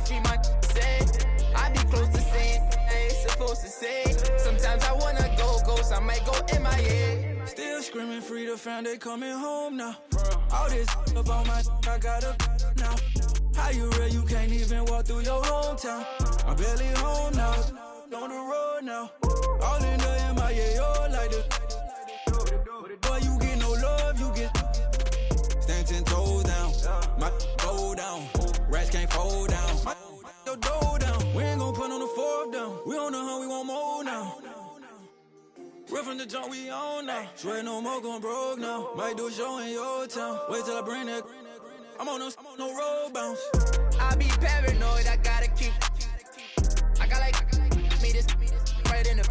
if he might say. I be close to saying I ain't supposed to say. Sometimes I wanna go ghost, I might go MIA. Still screaming free the fam, they coming home now. All this up on my I got up now. How you real, you can't even walk through your hometown. I'm barely home now, on the road now. All in the MIA, oh like this. Boy, you get no love, you get stand 10 toes down. My go down, rats can't fold down. My your dough down, we ain't gon' put on the fourth down. We on the hunt, we want more now. We're from the jump, we on now. Swear no more gon' broke now. Might do a show in your town. Wait till I bring that. I'm on no road bounce. I be paranoid, I gotta keep. I got like me this right in the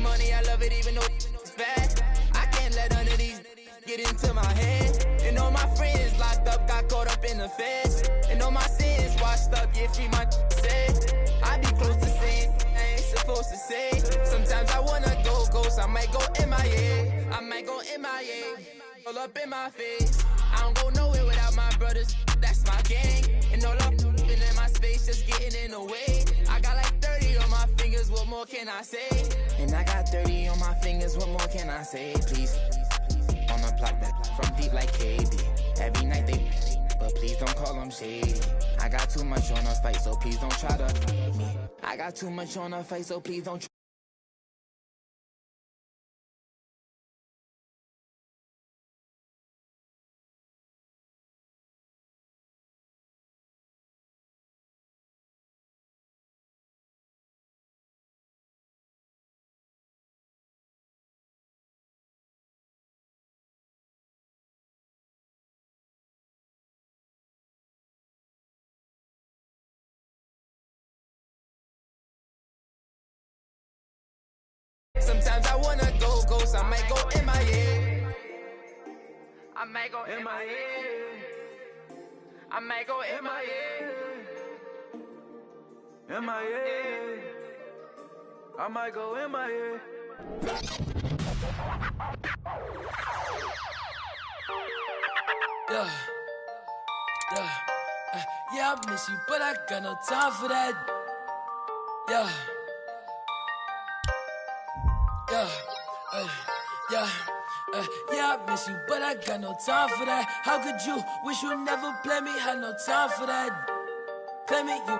money, I love it even though it's bad. I can't let none of these get into my head. And all my friends locked up, got caught up in the feds. And all my sins washed up, yeah, free my said. I be close to saying I ain't supposed to say. Sometimes I wanna go ghost, I might go MIA. I might go MIA, all up in my face. I don't go nowhere without my brothers, that's my gang. And all up in my space, just getting in the way. I got like 30 on my fingers, what more can I say? And I got 30 on my fingers, what more can I say? Please, on the block that from deep like KB. Every night they, but please don't call them shady. I got too much on the fight, so please don't try to me. I got too much on the fight, so please don't try. Sometimes I wanna go ghost, I might go MIA. I might go MIA. I might go MIA. MIA. I might go MIA. Yeah. Yeah, I miss you, but I got no time for that. Yeah. Yeah, I miss you, but I got no time for that. How could you wish you never play me? Had no time for that. Play me, you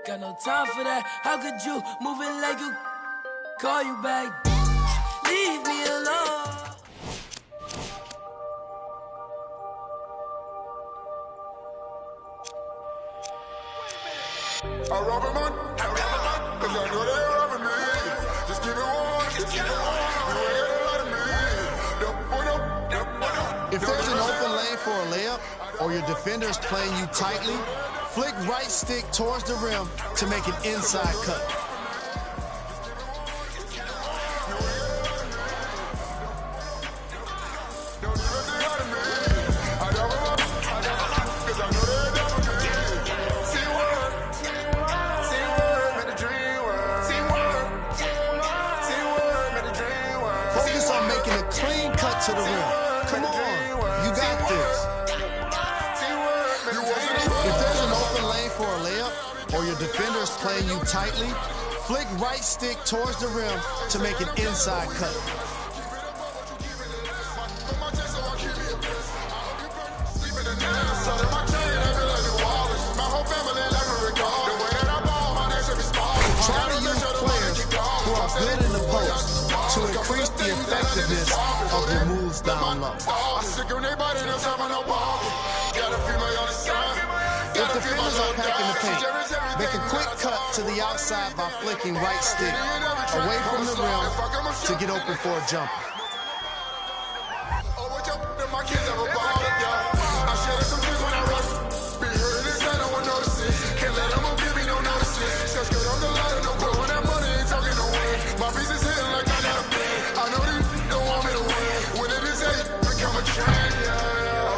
got no time for that. How could you move it like you call you back? Leave me alone. I rob him on, cause I know they're robbing me. Just keep it warm, just keep it warm. You ain't got a lot of me. If there's an open lane for a layup, or your defender's playing you tightly, flick right stick towards the rim to make an inside cut. To the rim. Come on, you got this. If there's an open lane for a layup, or your defender's playing you tightly, flick right stick towards the rim to make an inside cut. Try to use players who are good in the post to increase the effectiveness of your moves down low. If defenders are packing the paint, make a quick cut to the outside by flicking right stick away from the rim to get open for a jumper.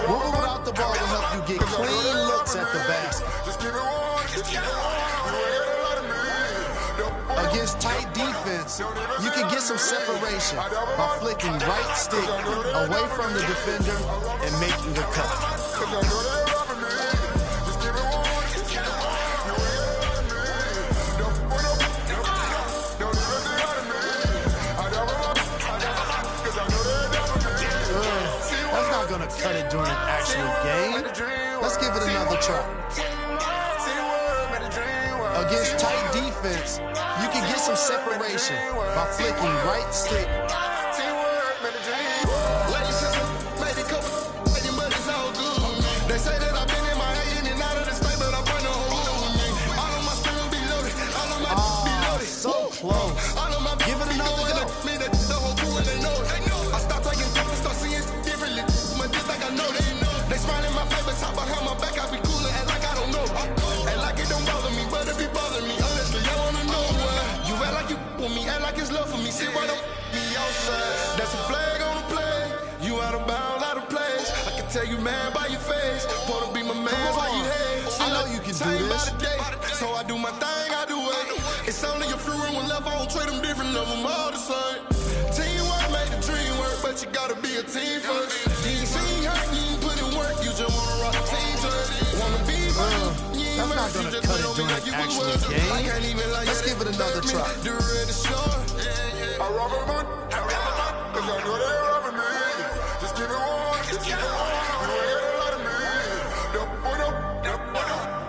Moving without the ball will help you get clean looks at the basket. Against tight defense, you can get some separation by flicking right stick away from the defender and making the cut. try. Against tight defense, you can get some separation by flicking right stick. They say that I've been in my head in and out of the state, but I'm running home with me. All of my spin be loaded, all of my be loaded. So close. Give it another go. Me that the whole crew and they know it. I start taking different, start seeing differently. But just like I know they smile in my face, but top behind my back, I be coolin', act like I don't know. Act like it don't bother me, but it be bothering me. Honestly, I wanna know why. You act like you with me, act like it's love for me. See why don't me outside? That's a flag on the play. You out of bounds, out of place. I can tell you, man, by your face. Wanna be my man, why you hate? I know you can do this. So I do my thing, I do it. It's only a few room left, I don't trade them different, love them all the same. Teamwork make the dream work, but you gotta be a team first. You ain't seen hurt, you ain't put in work, you just wanna rock a team jersey. Wanna be that's not gonna cut it during an actual game. Let's give it another try. I rob a man, cause I know they robbing me. Just give it one, just give it one. You ain't get a lot of me.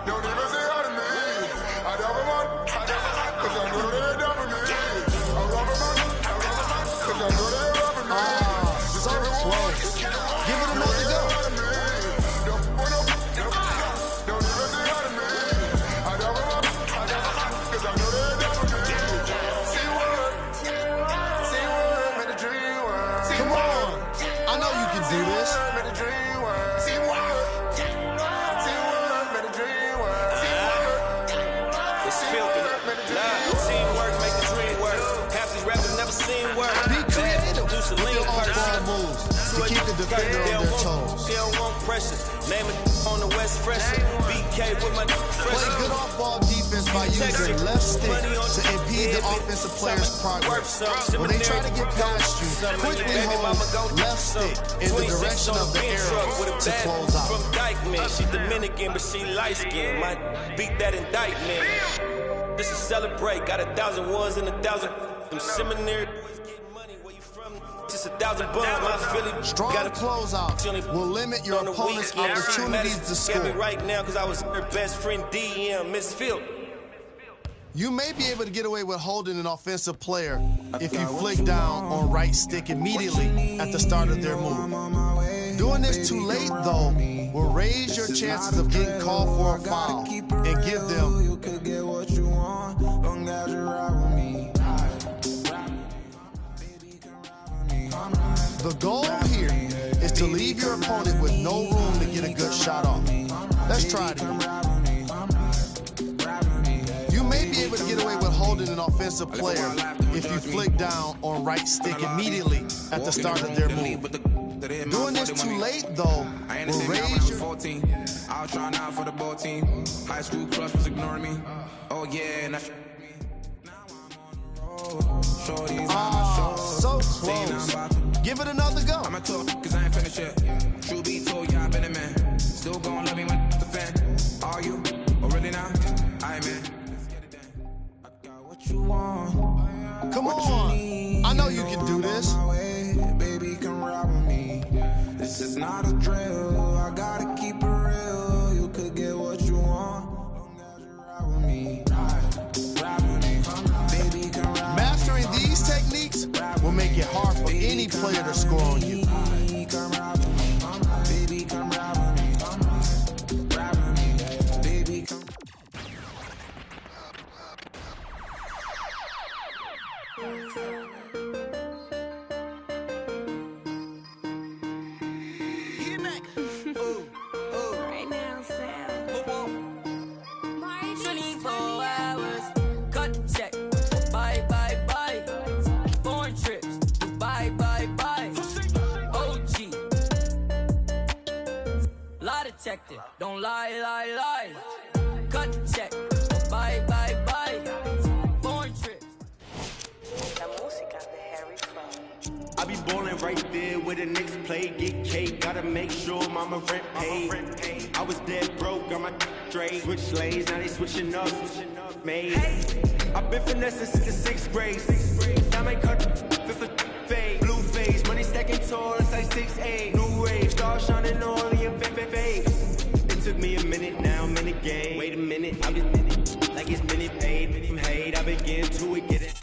Don't even say hi to me. I rob a man, cause I know they robbing me. I rob a man, cause I know they robbing me. So close. Give it another go. Don't even say hi to me. I rob a man, cause I know they robbing me. See what? Made a dream work. Come on. I know you can do this. Made a dream work. See what? Made a dream work. See what? It's filthy. Nah, teamwork make the dream work. Half these rappers never seen work. Be creative Do some with lean your off-ball person. moves to keep the defender on their toes. They don't want pressure. Name it on the West Fresher. BK with my Play fresh. good off-ball defense by using left stick to impede the offensive player's progress. When they try to get past you, quickly hold left stick in the direction of the arrow to close out. From Dykeman, she Dominican, but she light-skinned. Might beat that indictment. This is celebrate. Got 1,000 ones and 1,000 from seminary. Just 1,000 bucks, my Philly. Strong closeout will limit your opponent's opportunities to Scared me score. right now because I was her best friend DM, Miss Phil. You may be able to get away with holding an offensive player if you flick down on right stick immediately at the start of their move. Doing this too late, though, will raise your chances of getting called for a foul and give them the goal here is to leave your opponent with no room to get a good shot off. Let's try it again. You may be able to get away with holding an offensive player if you flick down on right stick immediately at the start of their move. Doing this too late, though, will raise your... 14. I was trying out for the ball team. High school crush was ignoring me. Oh yeah, and so close. Give it another go. I'ma talk, cause I ain't finished yet. True be told, yeah, I been a man. Still gon' love me when the fan. Are you? Oh, really now? Aye, man. Let's get it done. I got what you want. Come on. I know you can do this. Baby, come ride with me. This is not a drill. I gotta keep it real. You could get what you want. Long as you ride with me. Ride with me. Baby, come ride with me. Mastering these techniques will make it hard for any player to score on you. Come ride with me. Baby, come ride with me. Ride with me. Baby, come. Right now, Sam. 24 hours. Cut check. Bye, bye, bye. Foreign trips. Bye, bye, bye. OG. Lie detector. Don't lie, lie, lie. Cut check. Bye, bye, bye. Foreign trips. La música de Harry Flow. I be ballin' right there where the Knicks play, get cake, gotta make sure mama rent paid. I was dead broke, got my straight, switch lanes, now they switching up, made. I've been finessing since the 6th grade, now my cut, fifth a fade, blue face, money stacking tall, it's like 6'8", new wave, stars shining all in your face. took me a minute, now I'm in the game. Wait a minute, I'm just in it. Like it's minute paid from hate. I begin to it, get it.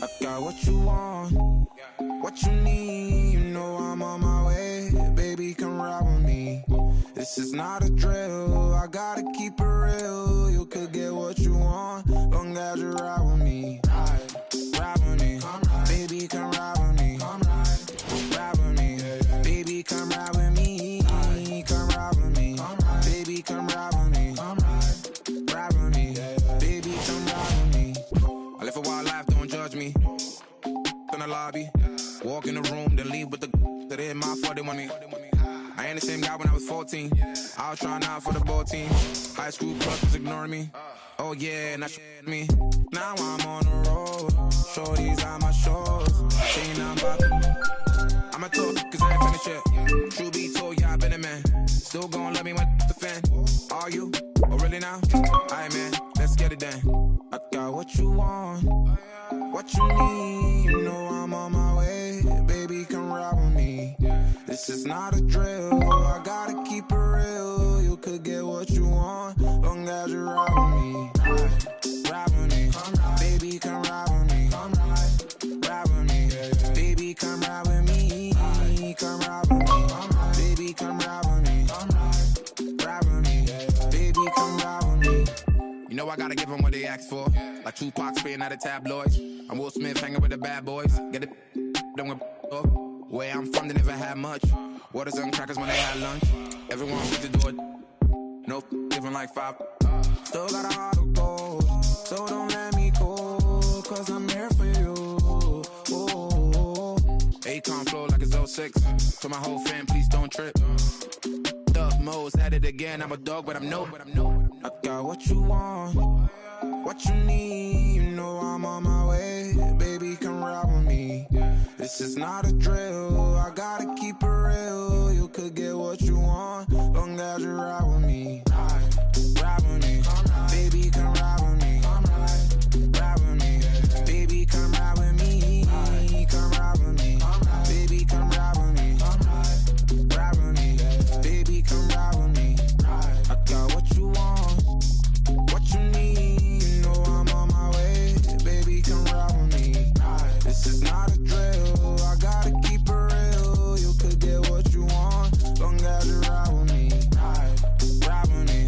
I got what you want, what you need. You know I'm on my way. Baby, come ride with me. This is not a drill. I gotta keep it real. You could get what you want, long as you ride with me. Ride with me. Baby, come ride with me. Ride with me. Baby, come ride with me. Come ride with me. Baby, come ride with me. Ride with me. Baby, come ride with me. I live a wild life, don't judge me. In the lobby, walk in the room, then leave with the that in my fault, they want me. I ain't the same guy when I was 14. I was trying out for the ball team. High school clubs was ignoring me. Oh yeah, now me. Now I'm on the road. Shorties on my shows. Saying I'm about to. I'm a talk, cause I ain't finished yet. True be told, yeah, I been a man. Still gon' let me when the fan. Are you? Oh really now? Aight man, let's get it done. I got what you want, what you need. You know I'm on my way. Baby, come ride with me. This is not a drill. I gotta keep it real. You could get what you want, long as you ride with me. Ride with me. Baby, come ride with me. Ride with me. Baby, come ride with me. Come ride with me. Baby, come ride with me. Ride with me. Baby, come ride with me. You know I gotta give them what they ask for. Like Tupac spitting at the tabloids. I'm Will Smith hanging with the bad boys. Get it done with up. Where I'm from, they never had much. Waters and crackers when they had lunch. Everyone fit to do it. No living like 5. Still got a heart of gold, so don't let me go, cause I'm here for you. Akon flow like it's 06. To my whole fam, please don't trip. Duck Mo's at it again. I'm a dog, but I'm no. I got what you want, what you need. You know I'm on my way. Baby, come ride with me. This is not a drill. I gotta keep it real. You could get what you want, long as you ride with me. Ride with me. Baby, come ride with me. Ride with me. Baby, come ride with me. Come ride with me. Baby, come ride with me. Ride with me. Baby, come ride with me. I got what you want, what you need. You know I'm on my way. Baby, come ride with me. This is not a drill. I gotta keep it real. You could get what you want, long as you ride with me. Ride with me.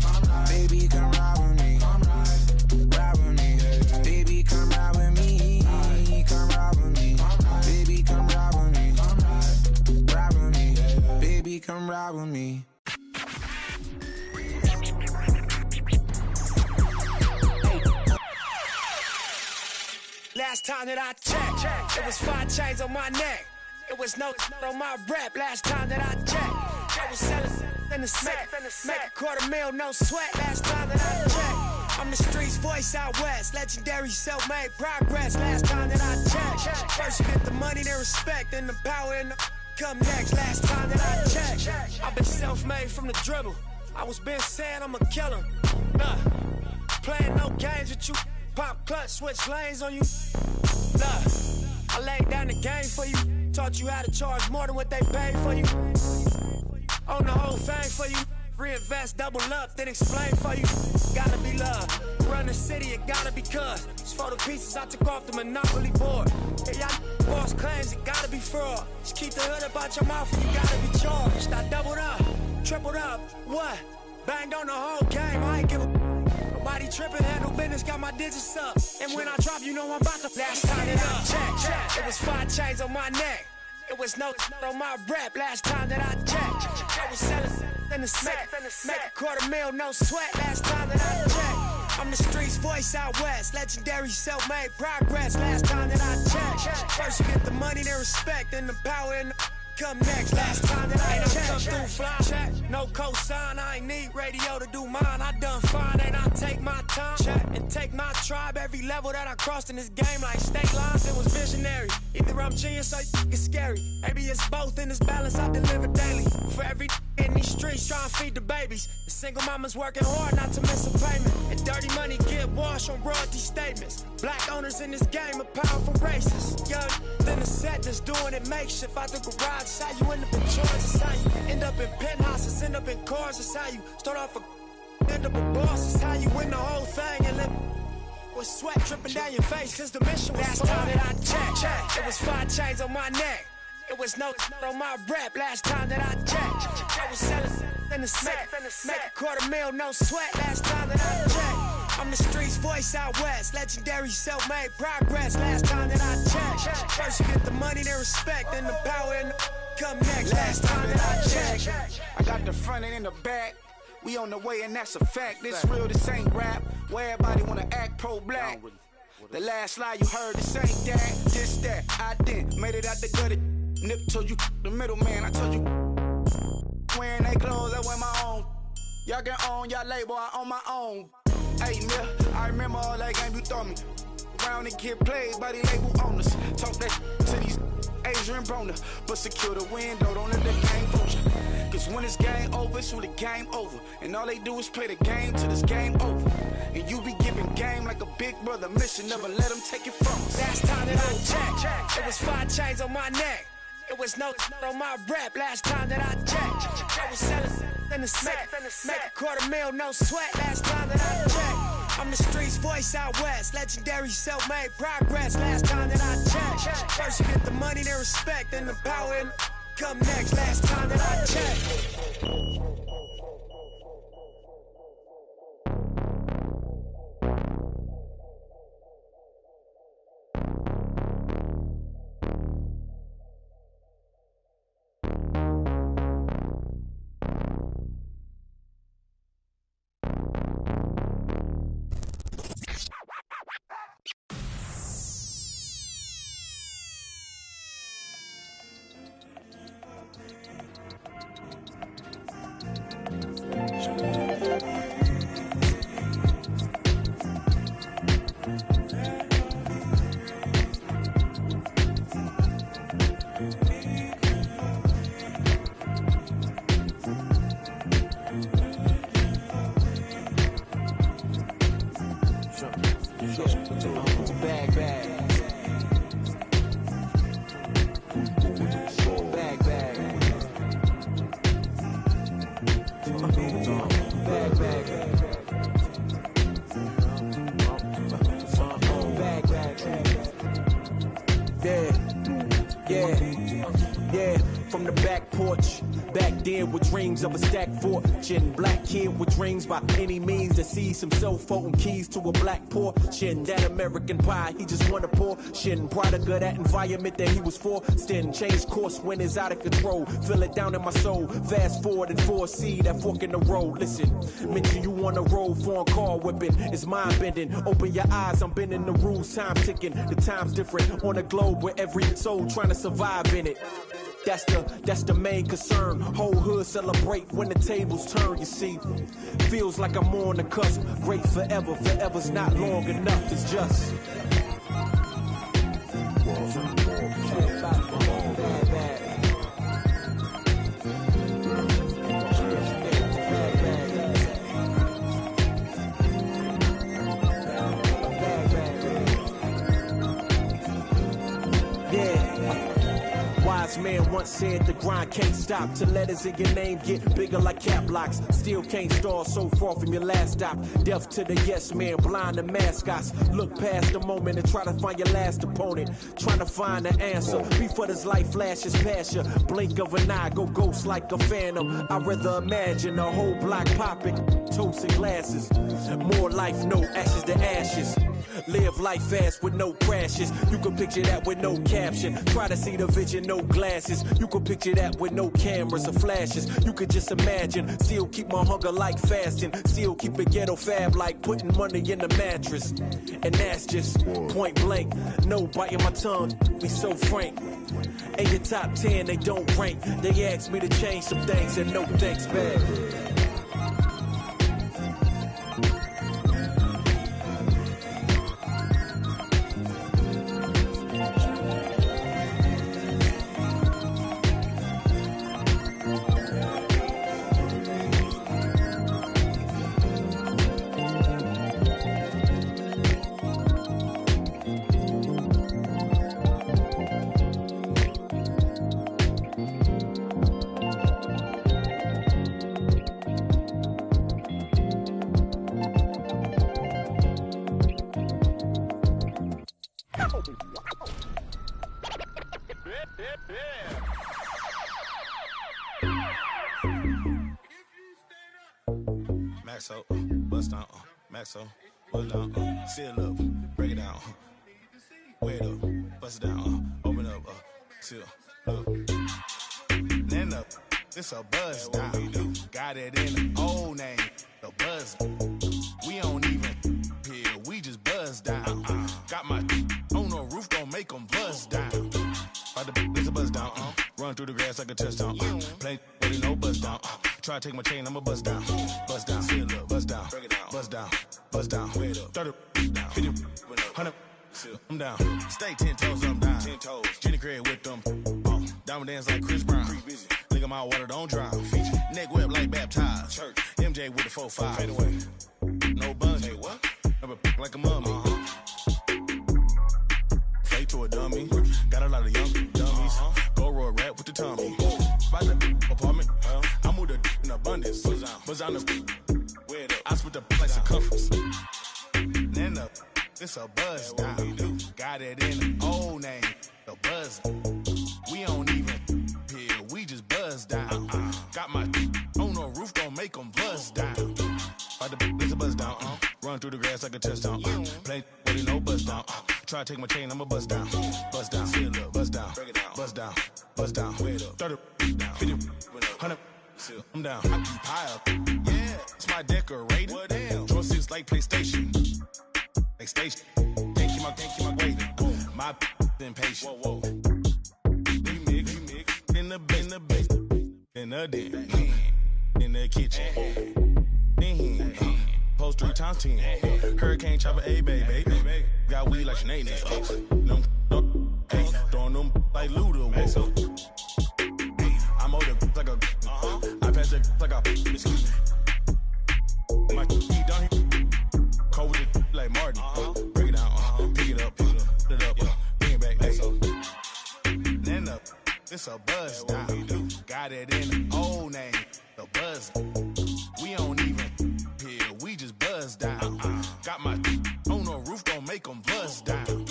Baby, come ride with me. Ride with me. Baby, come ride with me. Come ride with me. Baby, come ride with me. Ride with me. Baby, come ride with me. Last time that I checked, it was 5 chains on my neck. It was no on my rap. Last time that I checked, I was selling in the sack. Make a $250,000, no sweat. Last time that I checked, I'm the streets voice out west. Legendary self-made progress. Last time that I checked, first you get the money, then respect, then the power and the come next. Last time that I checked, I've been self-made from the dribble. I was been saying I'm a killer. Nah, playing no games with you. Pop clutch, switch lanes on you. Nah, I laid down the game for you. Taught you how to charge more than what they paid for you. Own the whole thing for you. Reinvest, double up, then explain for you. Gotta be love. Run the city, it gotta be cuz. It's for the pieces I took off the Monopoly board. Yeah, y'all boss claims, it gotta be fraud. Just keep the hood about your mouth and you gotta be charged. I doubled up, tripled up, what? Banged on the whole game, I ain't give a nobody tripping, handle business, got my digits up. And when I drop, you know I'm about to last time that I checked, it was 5 chains on my neck. It was no on my rap. Last time that I checked, I was selling in the sack. Make a $250,000, no sweat. Last time that I checked, I'm the streets voice out west. Legendary self-made progress. Last time that I checked, first you get the money, then respect, then the power and the come next. Last time that I checked, come through fly check. No cosign, I ain't need radio to do mine. I done fine and I take my time check and take my tribe. Every level that I crossed in this game, like state lines, it was visionary. Either I'm genius or it's scary. Maybe it's both in this balance I deliver daily. For every in these streets, trying to feed the babies. The single mamas working hard not to miss a payment. And dirty money get washed on royalty statements. Black owners in this game are powerful racists. Young, then the set that's doing it makeshift out the garage. It's how you end up in charge. It's how you end up in penthouses, end up in cars. It's how you start off a end up a boss. It's how you win the whole thing and live with sweat dripping down your face. Cause the mission was last time that I checked. It was 5 chains on my neck. It was no on my rap last time that I checked. I was selling in the set, make $250,000, no sweat last time that I checked. I'm the streets voice out west, legendary self-made progress last time that I checked. First you get the money, then respect, then the power and the come next last time that I checked. I got the front and in the back. We on the way and that's a fact. This real, this ain't rap. Where everybody wanna act pro-black. The last lie you heard, this ain't that, just that. I did, made it out the gutter. Nip told you the middleman. I told you wearing they clothes, I wear my own. Y'all get on y'all label, I own my own. Hey, Mill, I remember all that game you throw me. Round and get played by the label owners. Talk that to these Asian Brona, but secure the window, don't let the game push you. Cause when it's game over, it's when the game over. And all they do is play the game till this game over. And you be giving game like a big brother mission, never let them take it from us. Last time that I checked, it was 5 chains on my neck. It was no on my rap last time that I checked. I was selling in the set, make $250,000, no sweat last time that I checked. I'm the streets voice out west, legendary self-made progress last time that I checked. First you get the money, then respect, then the power and come next last time that I checked. From the back porch, back there with dreams of a stacked fortune. Black kid with dreams by any means to seize some cell phone keys to a black portion. That American pie, he just wanna portion. Product of that environment that he was forced in. Changed course when it's out of control. Feel it down in my soul. Fast forward and foresee that fork in the road. Listen, mention you on the road, foreign car whipping. It's mind bending. Open your eyes, I'm bending the rules. Time ticking. The time's different on a globe where every soul trying to survive in it. That's the main concern. Whole hood celebrate when the tables turn, you see. Feels like I'm on the cusp. Great forever, forever's not long enough, it's just. Man once said the grind can't stop till letters in your name get bigger like cap locks. Still can't stall so far from your last stop. Deaf to the yes man, blind to mascots. Look past the moment and try to find your last opponent. Trying to find the answer before this life flashes past you. Blink of an eye, go ghost like a phantom. I'd rather imagine a whole block popping, toast and glasses. More life, no ashes to ashes. Live life fast with no crashes. You can picture that with no caption. Try to see the vision, no glasses. You can picture that with no cameras or flashes. You could just imagine. Still keep my hunger like fasting. Still keep a ghetto fab like putting money in the mattress. And that's just point blank. No biting my tongue, be so frank. In your top 10, they don't rank. They asked me to change some things and no thanks back. Maxo, bust down, Maxo, bust down, seal up, break it down, wait up, bust it down, open up, seal, look, then up, it's a buzz down, got it in the old name, the buzz, we don't even here, we just buzz down, got my on the roof, don't make them buzz down, it's a buzz down, run through the grass like a touchdown, play, really no buzz down, try to take my chain, I'ma buzz down, seal up, buzz down, break it down, buzz down, wait up, 30, 50, 100, I'm down, stay 10 toes, I'm down, 10 toes, Jenny Craig with them, diamond dance like Chris Brown, lick 'em out, water don't drown, neck whip like baptized, church, MJ with the 4-5, fade away, no buns, hey what, never like a mummy, fake to a dummy, got a lot of young dummies, go roll rap with the Tommy, by the apartment, I moved the in abundance, buzz down the, I split the like circumference, then up, it's a buzz down, got it in the old name, the buzz, we don't even here, we just buzz down, got my on the roof, don't make them buzz down, it's a buzz down, run through the grass like a touchdown, play, really no buzz down, try to take my chain, I'ma buzz down, seal up, buzz down, buzz down, wait up, 30, 50, 100, I'm down, I keep high up, yeah, it's my decorator, draw 6 like PlayStation, like station, can't keep my waiting, my impatient, whoa, we mix, in the basement, in the den, in the kitchen, post 3 times 10, hurricane chopper, a baby, got weed like Sinead, no, throwing them like Luda, I'm older like a, I pass it like a, excuse me, my key down here, cold with it like Martin, break it down, pick it up, put it up, bring it back, then up, it's a buzz down, got it in the old name, the buzz, we don't even here, we just buzz down, got my on the roof, don't make them buzz down,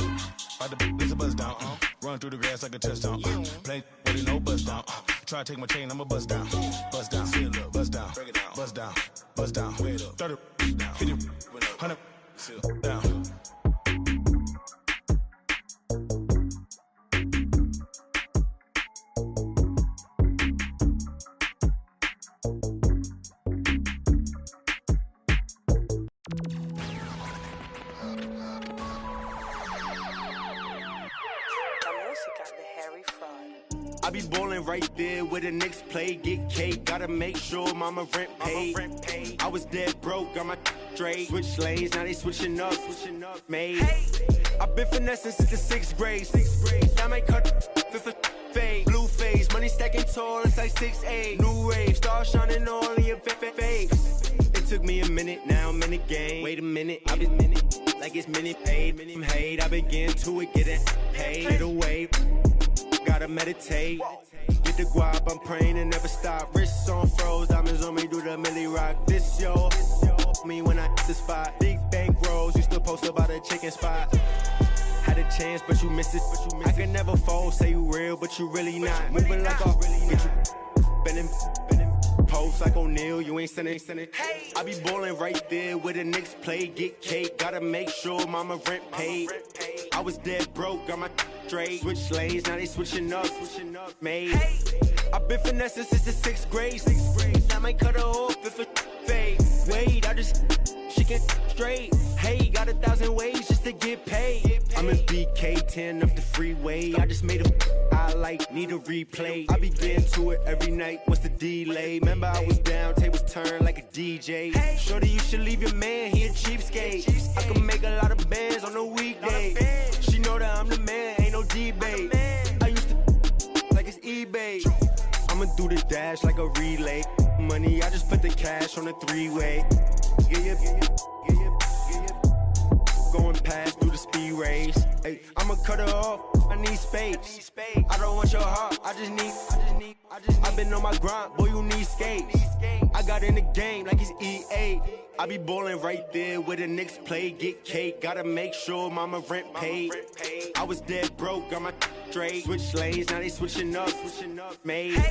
it's a buzz down, run through the grass like a touchdown, play, really no buzz down, try to take my chain, I'ma buzz down, seal up, buzz down, break it down, buzz down, wait up, 30, 50, 100, down. I be ballin' right there where the Knicks play, get cake, gotta make sure mama rent paid. I was dead broke, got my straight, switch lanes, now they switching up, made. I've been finessing since the 6th grade, I might cut for fade, blue face, money stacking tall, it's like 6'8", new rave, star shining all in your face. It took me a minute, now I'm in the game, wait a minute, I've been like it's minute paid, hate, I begin to it, getting paid, little wave. Gotta meditate, get the guap, I'm praying and never stop. Wrists on froze, diamonds on me, do the milli rock. This yo, me when I hit the spot. Big bank rolls, used to post about a chicken spot. Had a chance, but you missed it. I can never fold, say you real, but you really not. Moving like a get you bending. Post like O'Neal, you ain't sending. I be ballin' right there where the Knicks play, get cake, gotta make sure mama rent paid. I was dead broke, got my straight, switch lanes, now they switching up, made. I've been finessing since the 6th grade, I might cut her off if it fade. Wait, she get straight. Hey, got 1,000 ways just to get paid. I'm in BK10 up the freeway. I just made a highlight, need a replay. I begin to it every night. What's the delay? Remember I was down, tables turned like a DJ. Shorty, you should leave your man, he a cheapskate. I can make a lot of bands on a weekday. She know that I'm the man, ain't no debate. I used to like it's eBay. I'ma do the dash like a relay. Money, I just put the cash on the 3-way. Going past through the speed race. Hey, I'ma cut her off. I need space. I don't want your heart. I just need. I've been on my grind, boy. You need skates. I got in the game like it's EA. I be ballin' right there where the Knicks play, get cake. Gotta make sure mama rent paid. I was dead broke, got my straight. Switch lanes, now they switching up, made.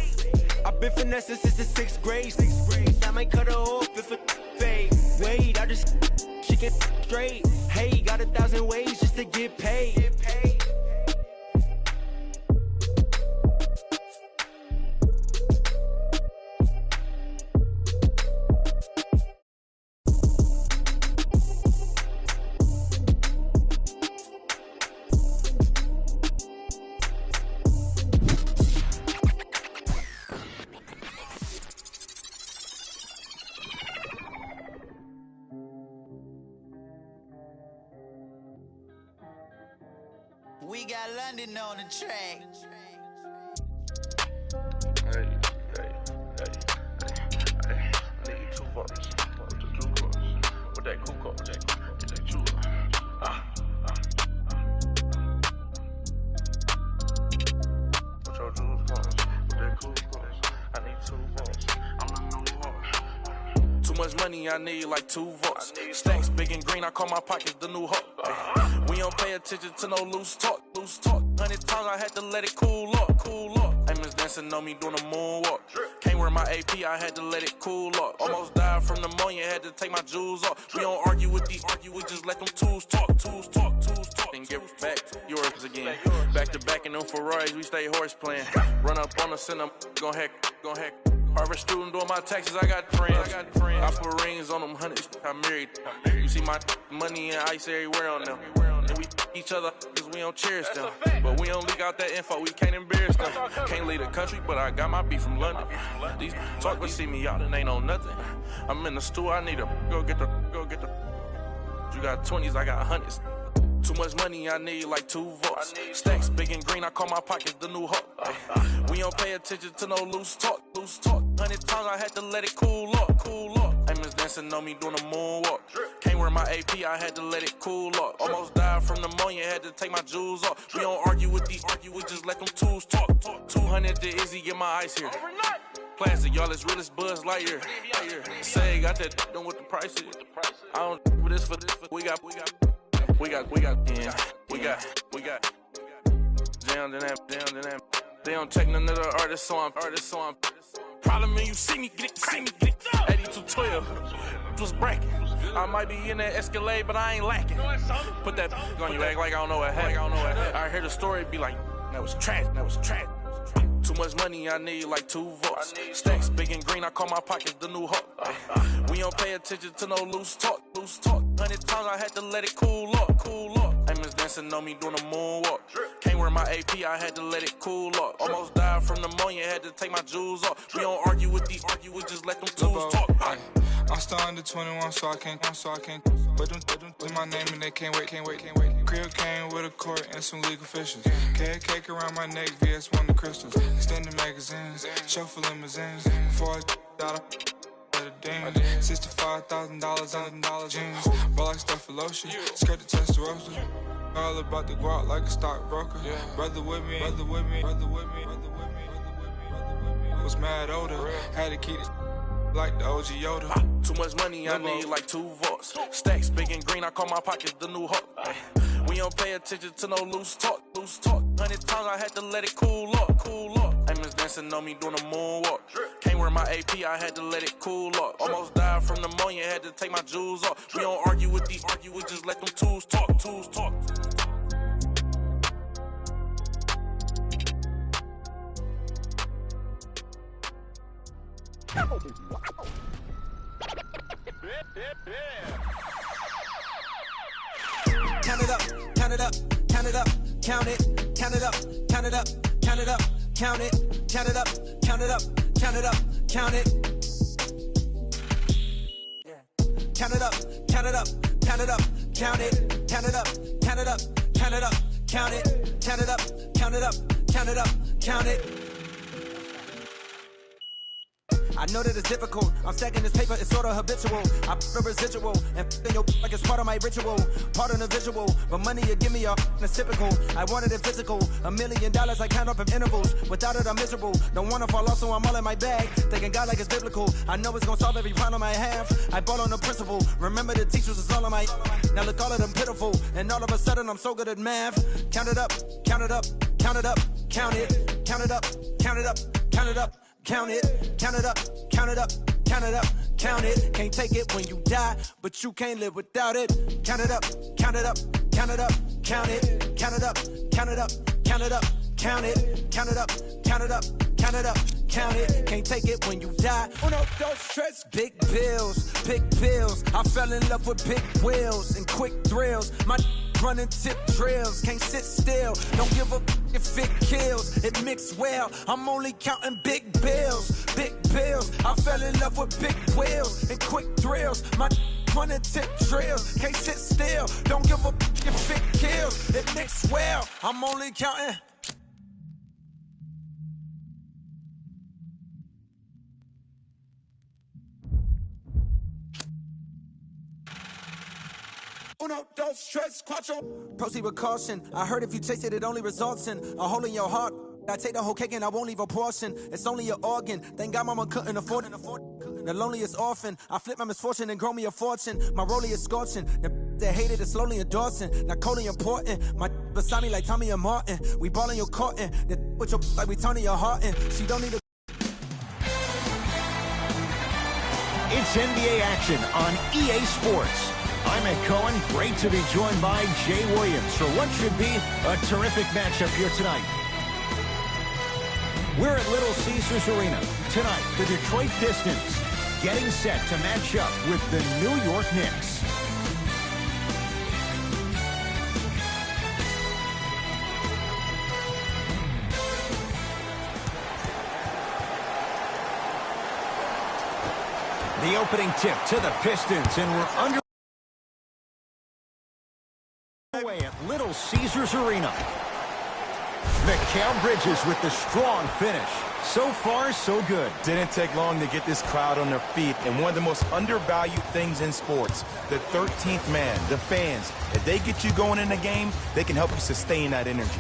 I've been finessing since the 6th grade. I might cut her off if it fade. Wait, I just she get straight. Hey, got 1,000 ways just to get paid. We got London on the track. Hey, I need 2 votes. With that cool with that chula. What your jewels want? With that cool I need 2 votes. I'm the new one. Too much money, I need like 2 votes. Stacks big and green, I call my pockets the new Hulk. We don't pay attention to no loose talk. 100 times I had to let it cool up. Amos dancing on me doing a moonwalk. Can't wear my AP, I had to let it cool up. Almost died from pneumonia, had to take my jewels off. We don't argue with these, we just let them tools talk. And get back yours again. Back to back in them Ferraris, we stay horse playing. Run up on us and I'm gon' hack. Harvard student doing my taxes, I got friends. I put rings on them hundreds, I'm married. You see my money and ice everywhere on them. And we each other cause we don't cherish them. But we don't leak out that info, we can't embarrass them. Can't leave the country, but I got my beef from London. These talk but see me out and ain't on nothing. I'm in the stool, I need to go get the. You got 20s, I got 100s. Too much money, I need like 2 votes. Stacks big and green, I call my pockets the new Hulk. We don't pay attention to no loose talk. 100 times I had to let it cool up. Amos dancing on me doing a moonwalk. Can't wear my AP, I had to let it cool up. Almost died from pneumonia, had to take my jewels off. We don't argue with these, we just let them tools talk. 200 to Izzy, get my ice here. Plastic, y'all as real as Buzz Lightyear. Say, got that done with the price. I don't with this for this. We got. Down to them. They don't take none of the artists, so I'm. Problem is, you see me get it. 8212 was bracket. I might be in that Escalade, but I ain't lacking. Put that on you, act like I don't know what happened. I heard the story, be like, that was trash. Too much money, I need like 2 votes. Stacks big and green, I call my pockets the new Hulk. We don't pay attention to no loose talk. 100 times I had to let it cool up. Amos dancing on me doing a moonwalk. Can't wear my AP, I had to let it cool up. Almost died from pneumonia, had to take my jewels off. We don't argue with these, we just let them tools talk. I'm still under 21, so I can't. But them in my name and they can't wait. Crib came with a court and some legal officials. Cake around my neck, VS1 the crystals. Extended magazines, chauffeur limousines. Before I at a demon. $65,000 on jeans. Ball like stuff for lotion. Skirt the Testarossa. All about the guap like a stockbroker. Brother with me. Was mad older. Had to keep it like the OG Yoda. Too much money, I need like 2 votes. Stacks big and green, I call my pockets the new Hulk. We don't pay attention to no loose talk. 100 times I had to let it cool up. Amos dancing on me doing a moonwalk. Can't wear my AP, I had to let it cool up. Almost died from pneumonia, had to take my jewels off. We don't argue with these, we just let them tools talk. Count it up, count it up, count it up, count it, count it up, count it up, count it up, count it, count it up, count it up, count it up, count it. Count it up, count it up, count it up, count it, count it up, count it up, count it up, count it, count it up, count it up, count it up, count it. I know that it's difficult. I'm stacking this paper, it's sorta habitual. I put a residual and in your like it's part of my ritual, part of the visual. But money you give me it's typical. I wanted it physical. $1 million I count up in intervals. Without it I'm miserable. Don't wanna fall off, so I'm all in my bag. Thinking God like it's biblical. I know it's gonna solve every problem I have. I ball on the principle. Remember the teachers is all on my. Now look all of them pitiful. And all of a sudden I'm so good at math. Count it up, count it up, count it up, count it, count it up, count it up, count it up. Count it, count it up, count it up, count it up, count it. Can't take it when you die, but you can't live without it. Count it up, count it up, count it up, count it. Count it up, count it up, count it up, count it. Count it up, count it up, count it up, count it. Can't take it when you die. Uno, dos, tres. Big bills, big pills. I fell in love with big wheels and quick thrills. My running tip drills, can't sit still. Don't give a if it kills, it mixed well. I'm only counting big bills, big bills. I fell in love with big wheels and quick thrills. My running tip drills, can't sit still. Don't give a if it kills, it mixed well. I'm only counting. Uno, dos, tres, cuatro. Proceed with caution. I heard if you taste it, it only results in a hole in your heart. I take the whole cake and I won't leave a portion. It's only an organ. Thank God mama couldn't afford it. The loneliest orphan. I flip my misfortune and grow me a fortune. My rollie is scorching. The hated is slowly endorsing. Not coldly important. My beside me like Tommy and Martin. We ballin' your carton. The with your like we Tony your heart in. She don't need a. It's NBA action on EA Sports. I'm Ed Cohen. Great to be joined by Jay Williams for what should be a terrific matchup here tonight. We're at Little Caesars Arena. Tonight, the Detroit Pistons getting set to match up with the New York Knicks. The opening tip to the Pistons, and we're under away at Little Caesars Arena. Mikal Bridges with the strong finish. So far, so good. Didn't take long to get this crowd on their feet, and one of the most undervalued things in sports, the 13th man, the fans. If they get you going in the game, they can help you sustain that energy.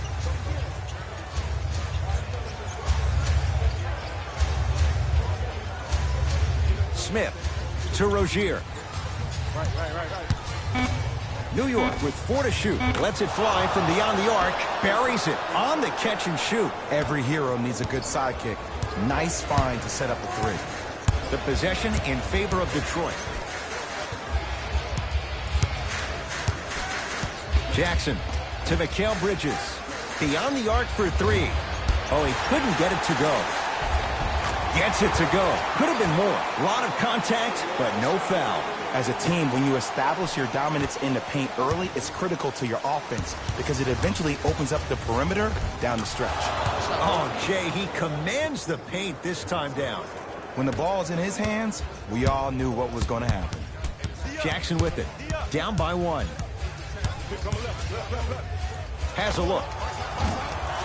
Smith to Rozier. Right. New York with 4 to shoot. Lets it fly from beyond the arc. Buries it on the catch and shoot. Every hero needs a good sidekick. Nice find to set up a three. The possession in favor of Detroit. Jackson to Mikal Bridges. Beyond the arc for 3. Oh, he couldn't get it to go. Gets it to go. Could have been more. A lot of contact, but no foul. As a team, when you establish your dominance in the paint early, it's critical to your offense because it eventually opens up the perimeter down the stretch. Oh, Jay, he commands the paint this time down. When the ball is in his hands, we all knew what was going to happen. Jackson with it. Down by 1. Has a look.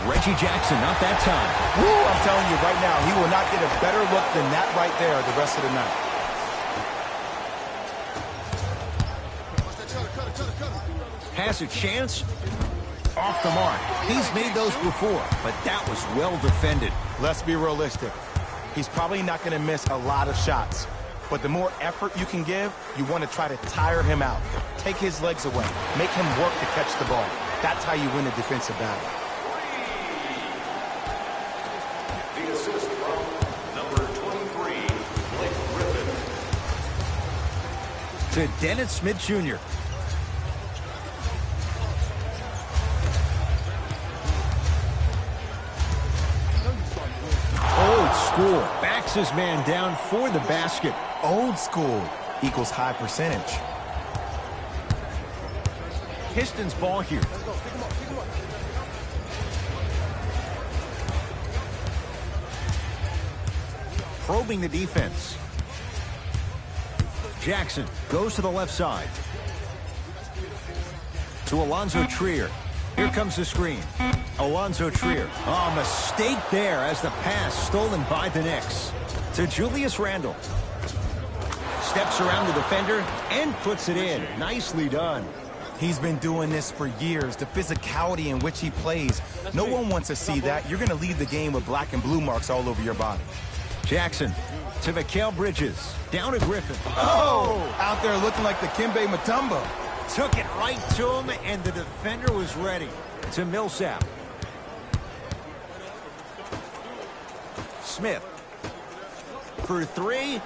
Reggie Jackson, not that time. Woo, I'm telling you right now, he will not get a better look than that right there the rest of the night. Has a chance. Off the mark. He's made those before, but that was well defended. Let's be realistic. He's probably not going to miss a lot of shots. But the more effort you can give, you want to try to tire him out. Take his legs away. Make him work to catch the ball. That's how you win a defensive battle. The assist from number 23, Blake Griffin. To Dennis Smith Jr. Old school. Backs his man down for the basket. Old school equals high percentage. Pistons ball here. Probing the defense. Jackson goes to the left side. To Alonzo Trier. Here comes the screen. Alonzo Trier. Oh, mistake there as the pass stolen by the Knicks. To Julius Randle. Steps around the defender and puts it in. Nicely done. He's been doing this for years. The physicality in which he plays. No one wants to see that. You're going to leave the game with black and blue marks all over your body. Jackson to Mikal Bridges. Down to Griffin. Oh! Out there looking like the Kimbe Mutombo. Took it right to him, and the defender was ready. To Millsap. Smith. For 3.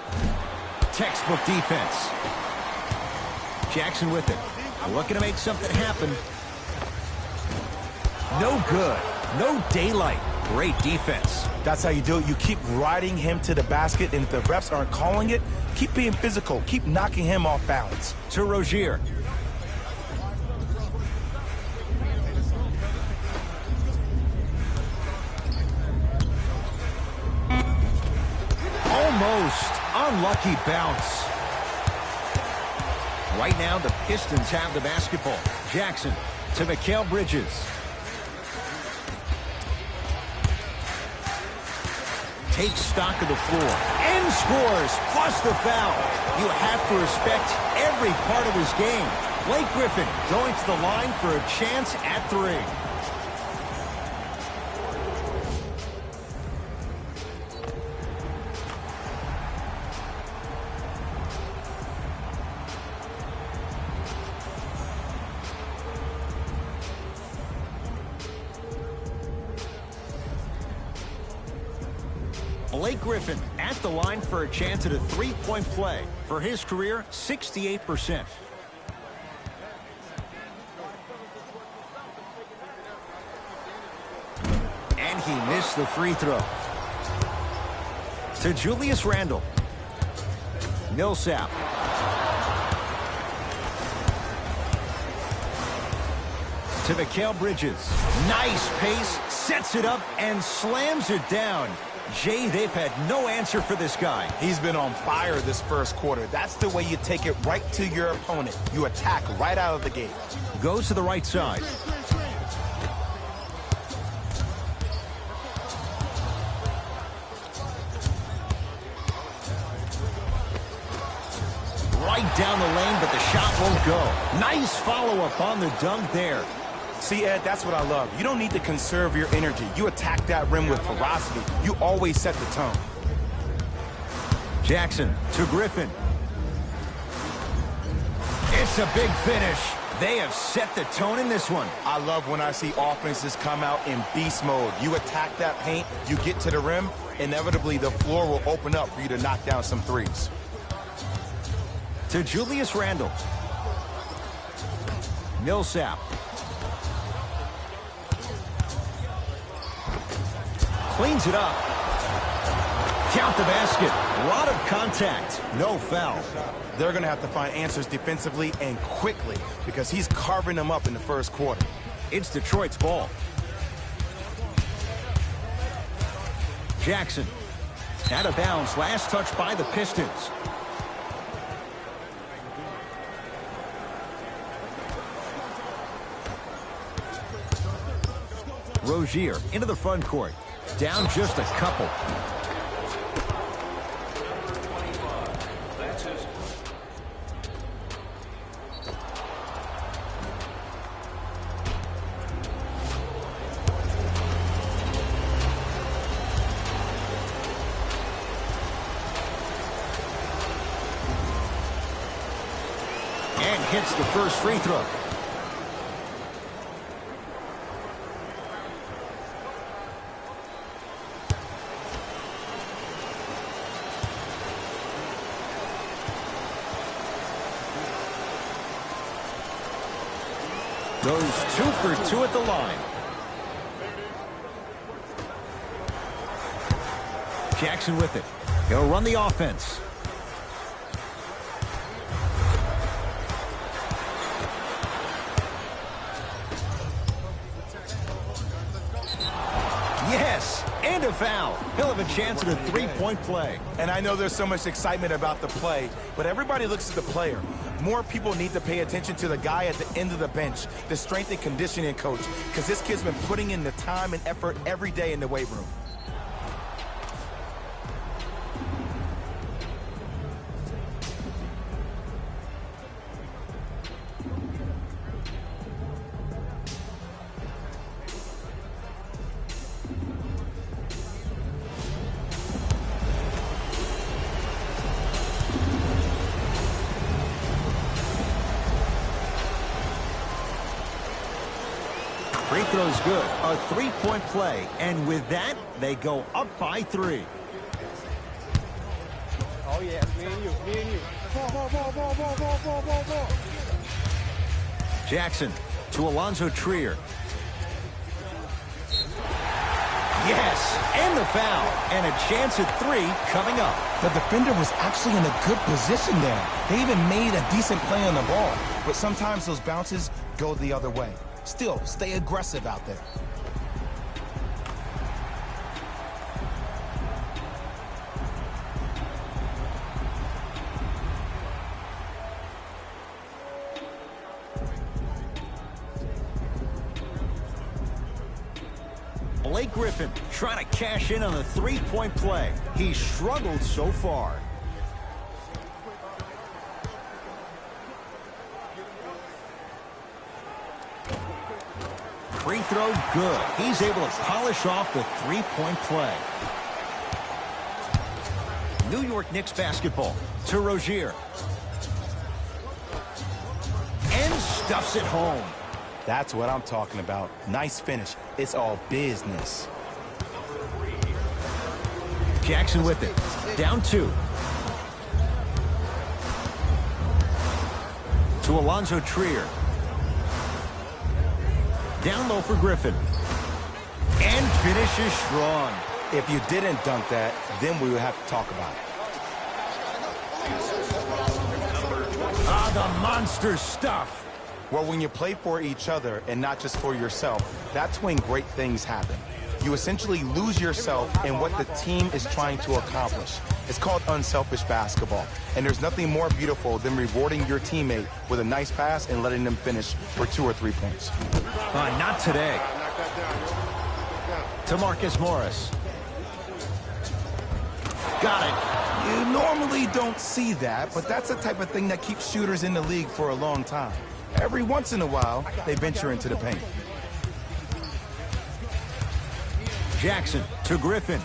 Textbook defense. Jackson with it. Looking to make something happen. No good. No daylight. Great defense. That's how you do it. You keep riding him to the basket, and if the refs aren't calling it, keep being physical. Keep knocking him off balance. To Rozier. Almost. Unlucky bounce. Right now, the Pistons have the basketball. Jackson to Mikal Bridges. Takes stock of the floor and scores, plus the foul. You have to respect every part of his game. Blake Griffin going to the line for a chance at 3. Blake Griffin at the line for a chance at a 3-point play. For his career, 68%. And he missed the free throw. To Julius Randle. Millsap. To Mikal Bridges. Nice pace, sets it up, and slams it down. Jay, they've had no answer for this guy. He's been on fire this first quarter. That's the way you take it right to your opponent. You attack right out of the gate. Goes to the right side. Right down the lane, but the shot won't go. Nice follow-up on the dunk there. See, Ed, that's what I love. You don't need to conserve your energy. You attack that rim with ferocity. You always set the tone. Jackson to Griffin. It's a big finish. They have set the tone in this one. I love when I see offenses come out in beast mode. You attack that paint, you get to the rim, inevitably the floor will open up for you to knock down some threes. To Julius Randle. Millsap. Cleans it up. Count the basket. A lot of contact. No foul. They're going to have to find answers defensively and quickly because he's carving them up in the first quarter. It's Detroit's ball. Jackson. Out of bounds. Last touch by the Pistons. Rozier into the front court. Down just a couple. And hits the first free throw. Goes 2 for 2 at the line. Jackson with it. He'll run the offense. Yes, and a foul. He'll have a chance at a 3-point play. And I know there's so much excitement about the play, but everybody looks at the player. More people need to pay attention to the guy at the end of the bench, the strength and conditioning coach, because this kid's been putting in the time and effort every day in the weight room. Free throw's good. A 3-point play. And with that, they go up by 3. Oh, yeah, me and you, me and you. Ball. Jackson to Alonzo Trier. Yes, and the foul, and a chance at 3 coming up. The defender was actually in a good position there. They even made a decent play on the ball, but sometimes those bounces go the other way. Still, stay aggressive out there. Blake Griffin trying to cash in on the three-point play. He struggled so far. Free throw good. He's able to polish off the three-point play. New York Knicks basketball to Rozier. And stuffs it home. That's what I'm talking about. Nice finish. It's all business. Jackson with it. Down 2. To Alonzo Trier. Down low for Griffin. And finishes strong. If you didn't dunk that, then we would have to talk about it. Ah, the monster stuff. Well, when you play for each other and not just for yourself, that's when great things happen. You essentially lose yourself in what the team is trying to accomplish. It's called unselfish basketball. And there's nothing more beautiful than rewarding your teammate with a nice pass and letting them finish for 2 or 3 points. Not today. To Marcus Morris. Got it. You normally don't see that, but that's the type of thing that keeps shooters in the league for a long time. Every once in a while, they venture into the paint. Jackson to Griffin.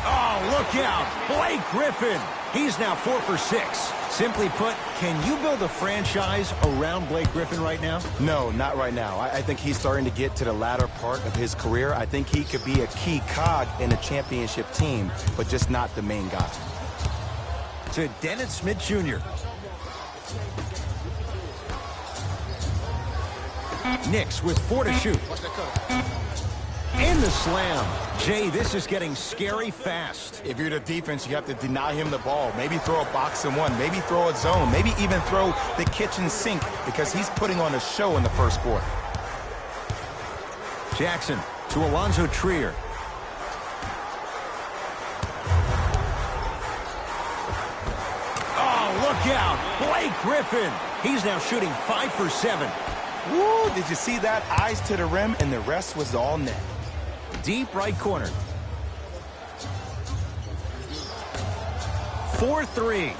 Oh, look out. Blake Griffin. He's now 4 for 6. Simply put, can you build a franchise around Blake Griffin right now? No, not right now. I think he's starting to get to the latter part of his career. I think he could be a key cog in a championship team, but just not the main guy. To Dennis Smith Jr. Knicks with 4 to shoot. And the slam. Jay, this is getting scary fast. If you're the defense, you have to deny him the ball. Maybe throw a box and one. Maybe throw a zone. Maybe even throw the kitchen sink because he's putting on a show in the first quarter. Jackson to Alonzo Trier. Look out. Blake Griffin. He's now shooting 5 for 7. Woo, did you see that? Eyes to the rim, and the rest was all net. Deep right corner. 4-3.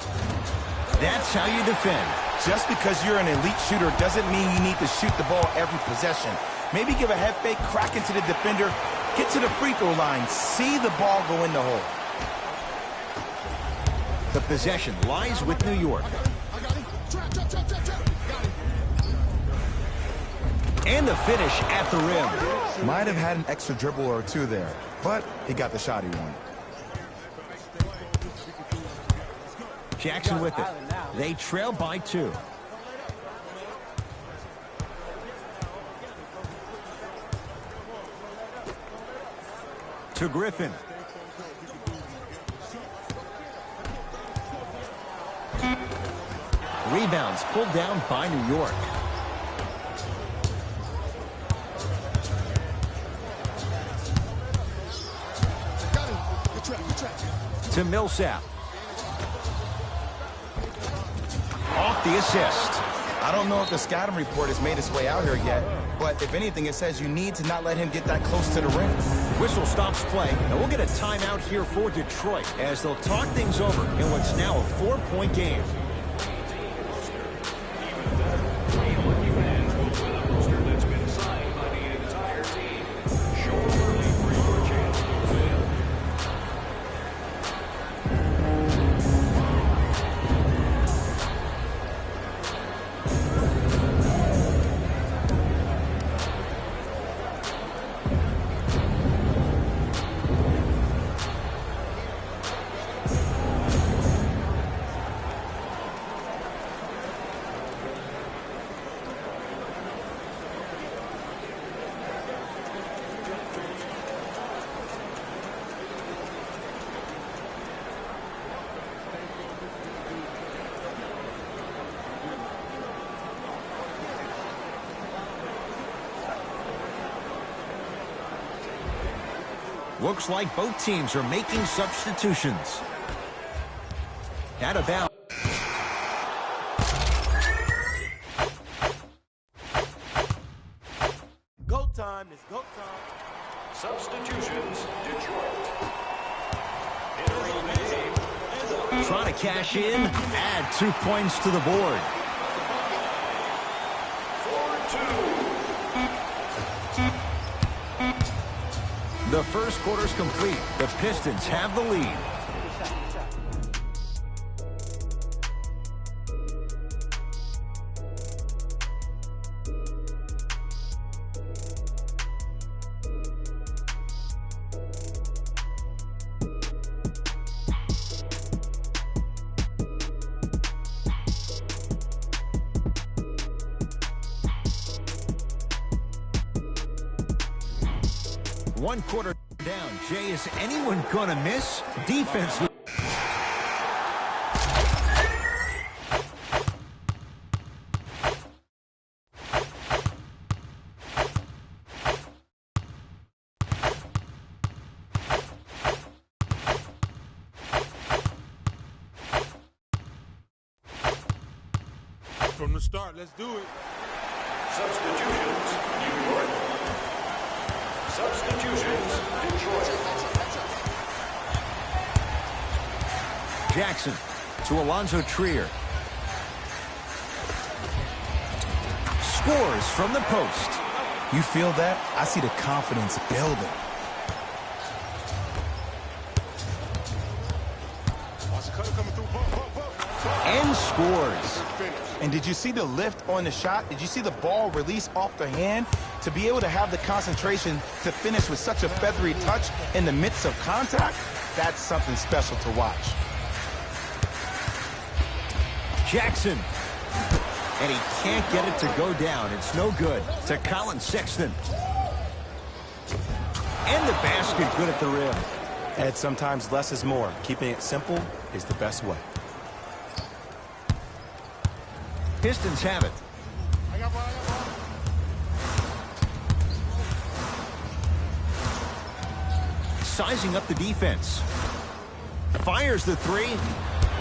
That's how you defend. Just because you're an elite shooter doesn't mean you need to shoot the ball every possession. Maybe give a head fake, crack into the defender, get to the free throw line, see the ball go in the hole. The possession lies with New York. And the finish at the rim. Might have had an extra dribble or 2 there, but he got the shot he wanted. Jackson with it. They trail by 2. To Griffin. Rebounds pulled down by New York. To Millsap. Off the assist. I don't know if the scouting report has made its way out here yet, but if anything, it says you need to not let him get that close to the rim. Whistle stops play, and we'll get a timeout here for Detroit as they'll talk things over in what's now a 4-point game. Looks like both teams are making substitutions. Out of bounds. Go time is go time. Substitutions, Detroit. Trying to cash in, add 2 points to the board. 4-2. The first quarter's complete. The Pistons have the lead. One quarter down. Jay, is anyone going to miss? Defense. From the start, let's do it. Substitutions, New York. Substitutions, Detroit. Jackson to Alonzo Trier. Scores from the post. You feel that? I see the confidence building. And scores. And did you see the lift on the shot? Did you see the ball release off the hand? To be able to have the concentration to finish with such a feathery touch in the midst of contact, that's something special to watch. Jackson. And he can't get it to go down. It's no good. To Colin Sexton. And the basket good at the rim. Ed, sometimes less is more. Keeping it simple is the best way. Pistons have it. Sizing up the defense. Fires the three.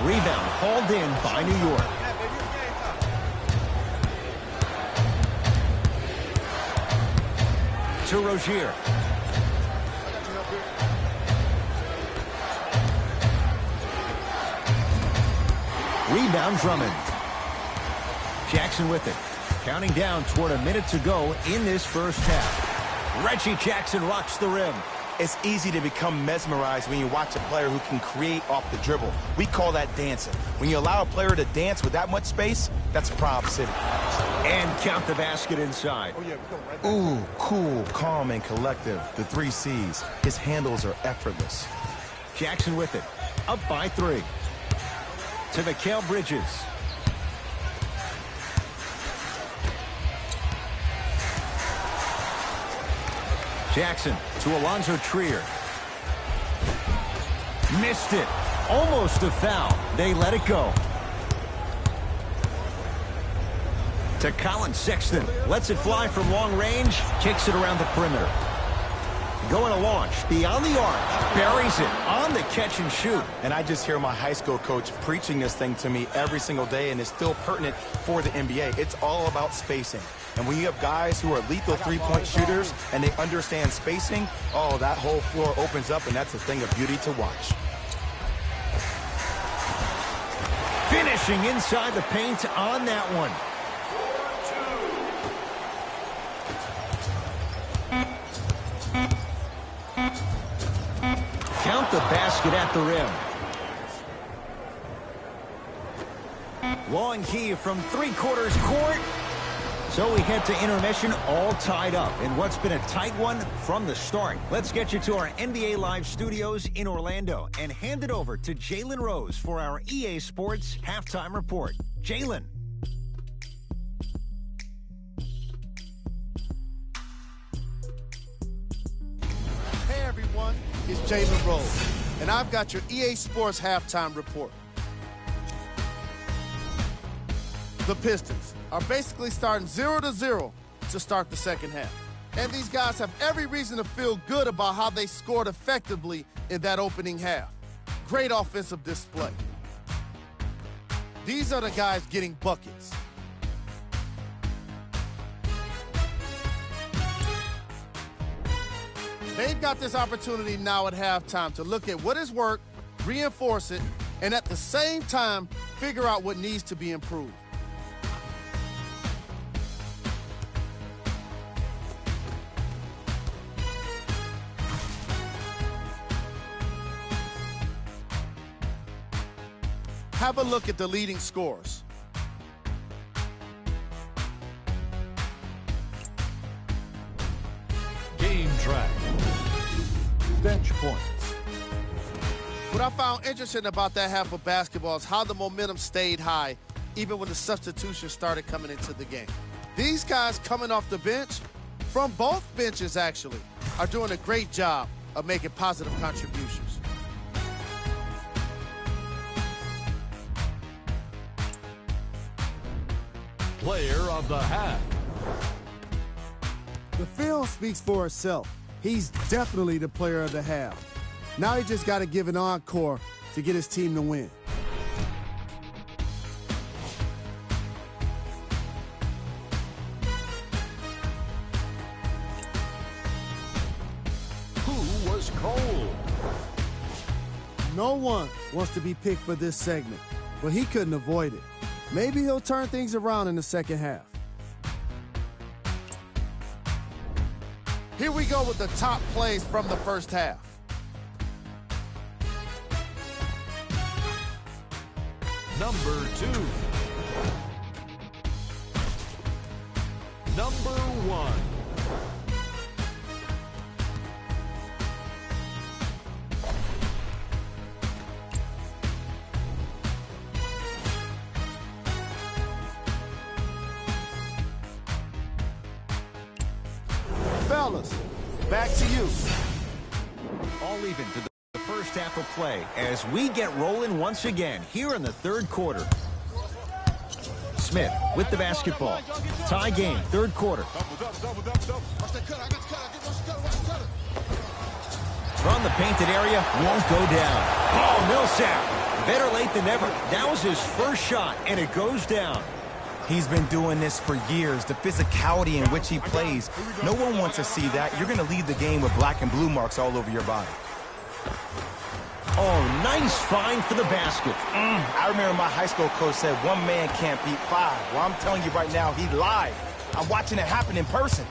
Rebound hauled in by New York. To Rozier. Rebound Drummond. Jackson with it. Counting down toward a minute to go in this first half. Reggie Jackson rocks the rim. It's easy to become mesmerized when you watch a player who can create off the dribble. We call that dancing. When you allow a player to dance with that much space, that's Prob City. And count the basket inside. Ooh, cool, calm, and collective. The 3 C's. His handles are effortless. Jackson with it. Up by 3. To Mikal Bridges. Jackson to Alonzo Trier. Missed it. Almost a foul. They let it go. To Colin Sexton. Lets it fly from long range. Kicks it around the perimeter. Going to launch. Beyond the arc. Buries it on the catch and shoot. And I just hear my high school coach preaching this thing to me every single day, and it's still pertinent for the NBA. It's all about spacing. And when you have guys who are lethal three-point shooters and they understand spacing, oh, that whole floor opens up, and that's a thing of beauty to watch. Finishing inside the paint on that one. Count the basket at the rim. Long key from 3/4 court. So we head to intermission all tied up in what's been a tight one from the start. Let's get you to our NBA Live studios in Orlando and hand it over to Jalen Rose for our EA Sports Halftime Report. Jalen. Hey everyone, it's Jalen Rose, and I've got your EA Sports Halftime Report. The Pistons are basically starting 0-0 to start the second half. And these guys have every reason to feel good about how they scored effectively in that opening half. Great offensive display. These are the guys getting buckets. They've got this opportunity now at halftime to look at what has worked, reinforce it, and at the same time, figure out what needs to be improved. Have a look at the leading scorers. Game track. Bench points. What I found interesting about that half of basketball is how the momentum stayed high even when the substitutions started coming into the game. These guys coming off the bench, from both benches actually, are doing a great job of making positive contributions. Player of the half. The film speaks for itself. He's definitely the player of the half. Now he just got to give an encore to get his team to win. Who was cold? No one wants to be picked for this segment, but he couldn't avoid it. Maybe he'll turn things around in the second half. Here we go with the top plays from the first half. Number 2. Number 1. Fellas, back to you. All even to the first half of play as we get rolling once again here in the third quarter. Smith with the basketball. Tie game, third quarter. From the painted area, won't go down. Oh, Millsap, better late than never. That was his first shot, and it goes down. He's been doing this for years. The physicality in which he plays, no one wants to see that. You're going to leave the game with black and blue marks all over your body. Oh, nice find for the basket. I remember my high school coach said one man can't beat 5. Well, I'm telling you right now, he lied. I'm watching it happen in person.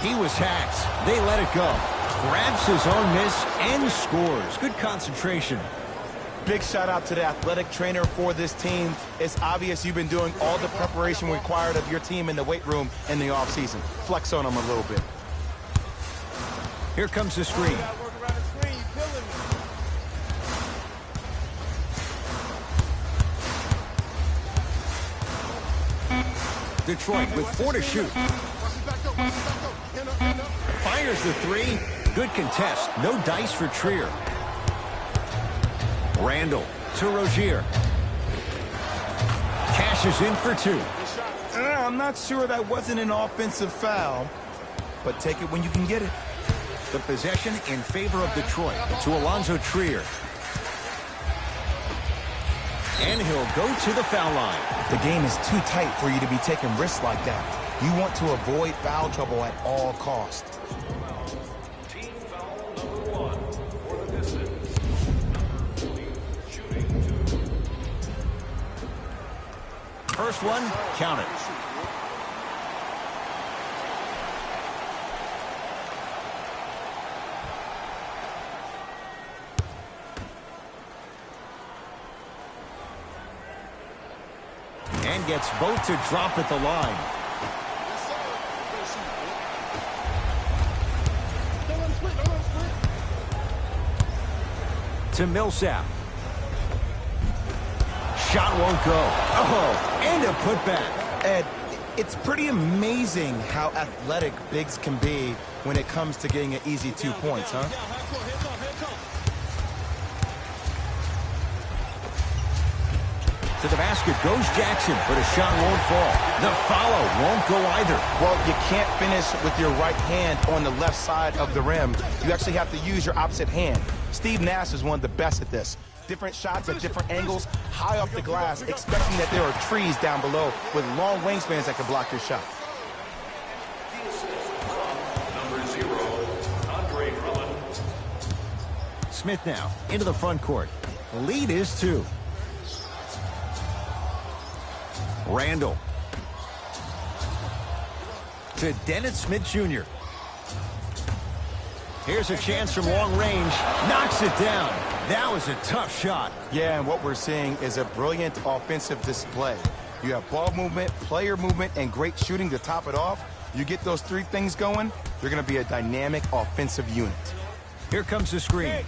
He was hacked. They let it go. Grabs his own miss and scores. Good concentration. Big shout out to the athletic trainer for this team. It's obvious you've been doing all the preparation required of your team in the weight room in the offseason. Flex on them a little bit. Here comes the screen. Detroit with 4 to shoot. Fires the 3. Good contest. No dice for Trier. Randall to Rozier. Cashes in for 2. I'm not sure that wasn't an offensive foul, but take it when you can get it. The possession in favor of Detroit to Alonzo Trier. And he'll go to the foul line. The game is too tight for you to be taking risks like that. You want to avoid foul trouble at all costs. Team foul number 1 for the Pistons. Shooting 2. First one, count it. And gets both to drop at the line. To Millsap. Shot won't go. Oh, and a putback. Ed, it's pretty amazing how athletic bigs can be when it comes to getting an easy 2 points, huh? To the basket goes Jackson, but a shot won't fall. The follow won't go either. Well, you can't finish with your right hand on the left side of the rim. You actually have to use your opposite hand. Steve Nash is one of the best at this. Different shots at different angles, high off the glass, expecting that there are trees down below with long wingspans that can block your shot. Number 0, Andre Drummond. Smith now into the front court. Lead is 2. Randall. To Dennis Smith Jr. Here's a chance from long range. Knocks it down. That was a tough shot. Yeah, and what we're seeing is a brilliant offensive display. You have ball movement, player movement, and great shooting to top it off. You get those 3 things going, you're going to be a dynamic offensive unit. Here comes the screen.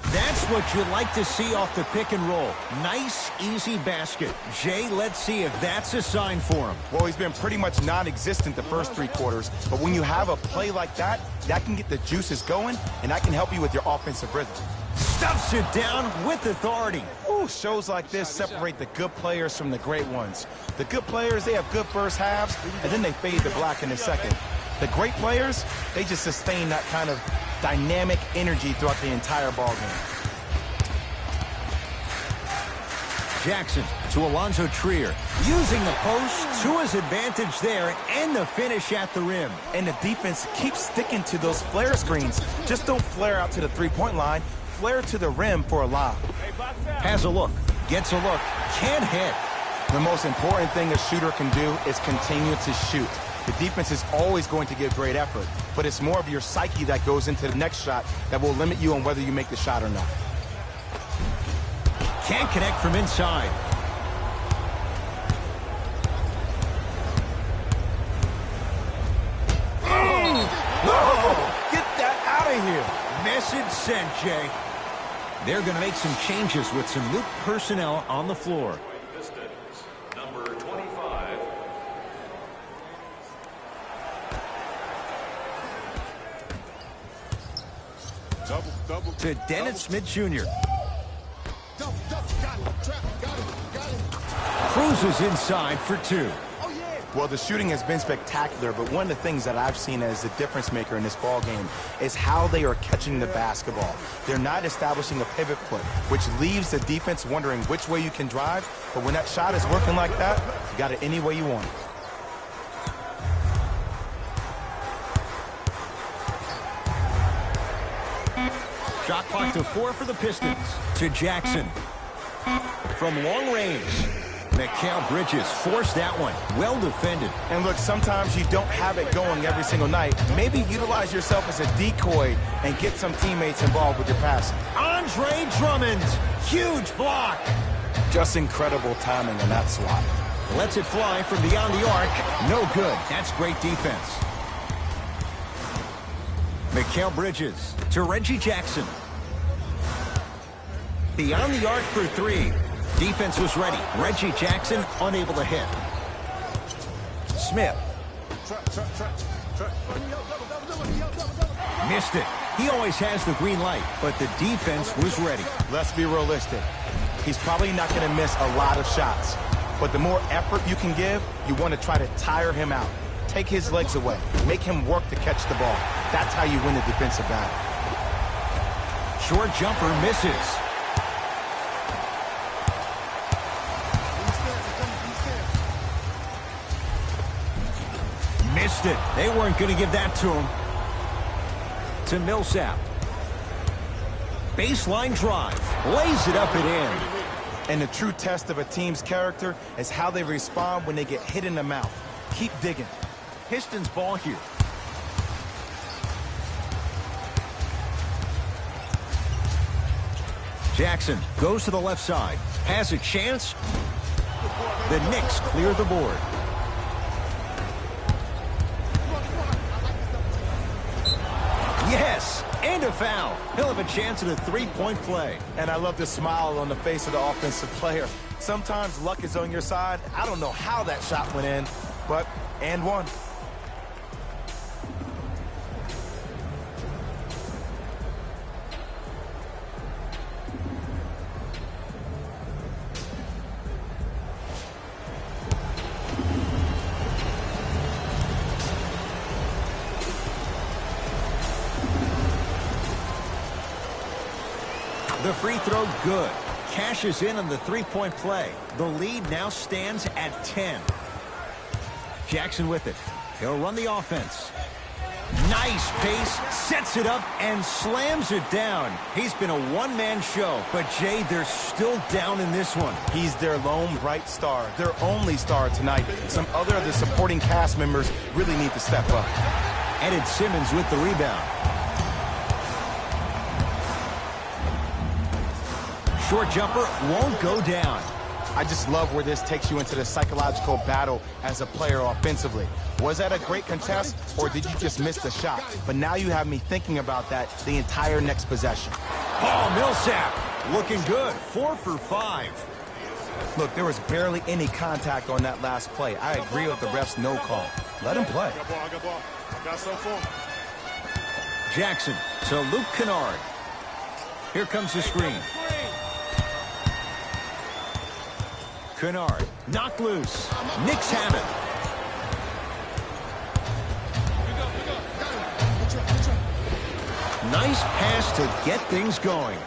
That's what you like to see off the pick and roll. Nice, easy basket. Jay, let's see if that's a sign for him. Well, he's been pretty much non-existent the first 3 quarters, but when you have a play like that, that can get the juices going, and that can help you with your offensive rhythm. Stuffs it down with authority. Ooh, shows like this separate the good players from the great ones. The good players, they have good first halves, and then they fade to black in the second. The great players, they just sustain that kind of dynamic energy throughout the entire ball game. Jackson to Alonzo Trier, using the post to his advantage there, and the finish at the rim. And the defense keeps sticking to those flare screens. Just don't flare out to the three-point line. Flare to the rim for a lob. Has a look, gets a look, can't hit. The most important thing a shooter can do is continue to shoot. The defense is always going to give great effort, but it's more of your psyche that goes into the next shot that will limit you on whether you make the shot or not. Can't connect from inside. Oh, get that out of here. Message sent, Jay. They're going to make some changes with some new personnel on the floor. Number 25. To Dennis Smith Jr. Cruises inside for 2. Well, the shooting has been spectacular, but one of the things that I've seen as the difference maker in this ball game is how they are catching the basketball. They're not establishing a pivot foot, which leaves the defense wondering which way you can drive, but when that shot is working like that, you got it any way you want it. Shot clock to 4 for the Pistons. To Jackson. From long range. Mikal Bridges forced that one. Well defended. And look, sometimes you don't have it going every single night. Maybe utilize yourself as a decoy and get some teammates involved with your passing. Andre Drummond. Huge block. Just incredible timing on that swat. Lets it fly from beyond the arc. No good. That's great defense. Mikal Bridges to Reggie Jackson. Beyond the arc for 3. Defense was ready. Reggie Jackson unable to hit. Smith. Missed it. He always has the green light, but the defense was ready. Let's be realistic. He's probably not going to miss a lot of shots, but the more effort you can give, you want to try to tire him out. Take his legs away. Make him work to catch the ball. That's how you win the defensive battle. Short jumper misses. Missed it. They weren't going to give that to him. To Millsap. Baseline drive. Lays it up and in. And the true test of a team's character is how they respond when they get hit in the mouth. Keep digging. Pistons ball here. Jackson goes to the left side. Has a chance. The Knicks clear the board. Yes, and a foul. He'll have a chance at a three-point play. And I love the smile on the face of the offensive player. Sometimes luck is on your side. I don't know how that shot went in, but and one. The free throw, good. Cashes in on the three-point play. The lead now stands at 10. Jackson with it. He'll run the offense. Nice pace, sets it up, and slams it down. He's been a one-man show, but, Jay, they're still down in this one. He's their lone bright star, their only star tonight. Some other of the supporting cast members really need to step up. And it's Simmons with the rebound. Short jumper won't go down. I just love where this takes you into the psychological battle as a player offensively. Was that a great contest, or did you just miss the shot? But now you have me thinking about that the entire next possession. Paul Millsap looking good, 4 for 5. Look, there was barely any contact on that last play. I agree with the ref's no call. Let him play. I got ball. I got so far. Jackson to Luke Kennard. Here comes the screen. Kennard knocked loose. Knicks have it. Nice pass to get things going.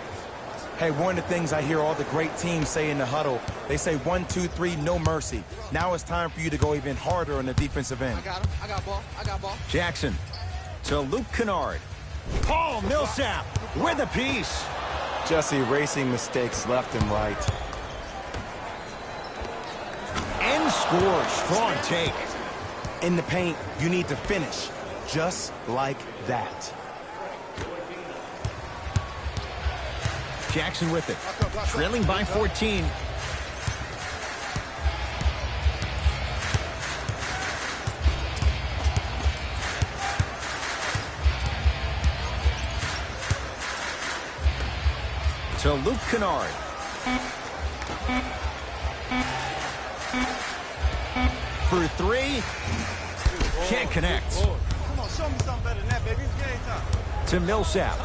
Hey, one of the things I hear all the great teams say in the huddle, they say 1, 2, 3, no mercy. Now it's time for you to go even harder on the defensive end. I got him. I got ball. I got ball. Jackson to Luke Kennard. Paul Millsap with a piece. Just erasing mistakes left and right. And score. Strong take. In the paint, you need to finish just like that. Jackson with it. Trailing by 14. To Luke Kennard. For 3. Can't connect. Come on, show me something better than that, baby. It's game time. To Millsap.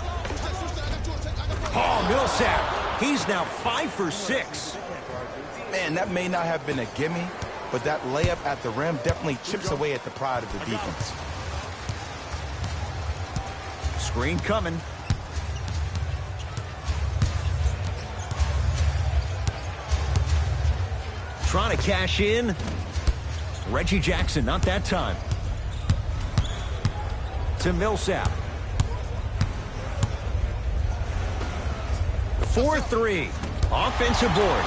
Paul Millsap. He's now 5 for 6. Man, that may not have been a gimme, but that layup at the rim definitely chips away at the pride of the defense. Screen coming. Trying to cash in. Reggie Jackson, not that time. To Millsap. 4-3. Offensive board.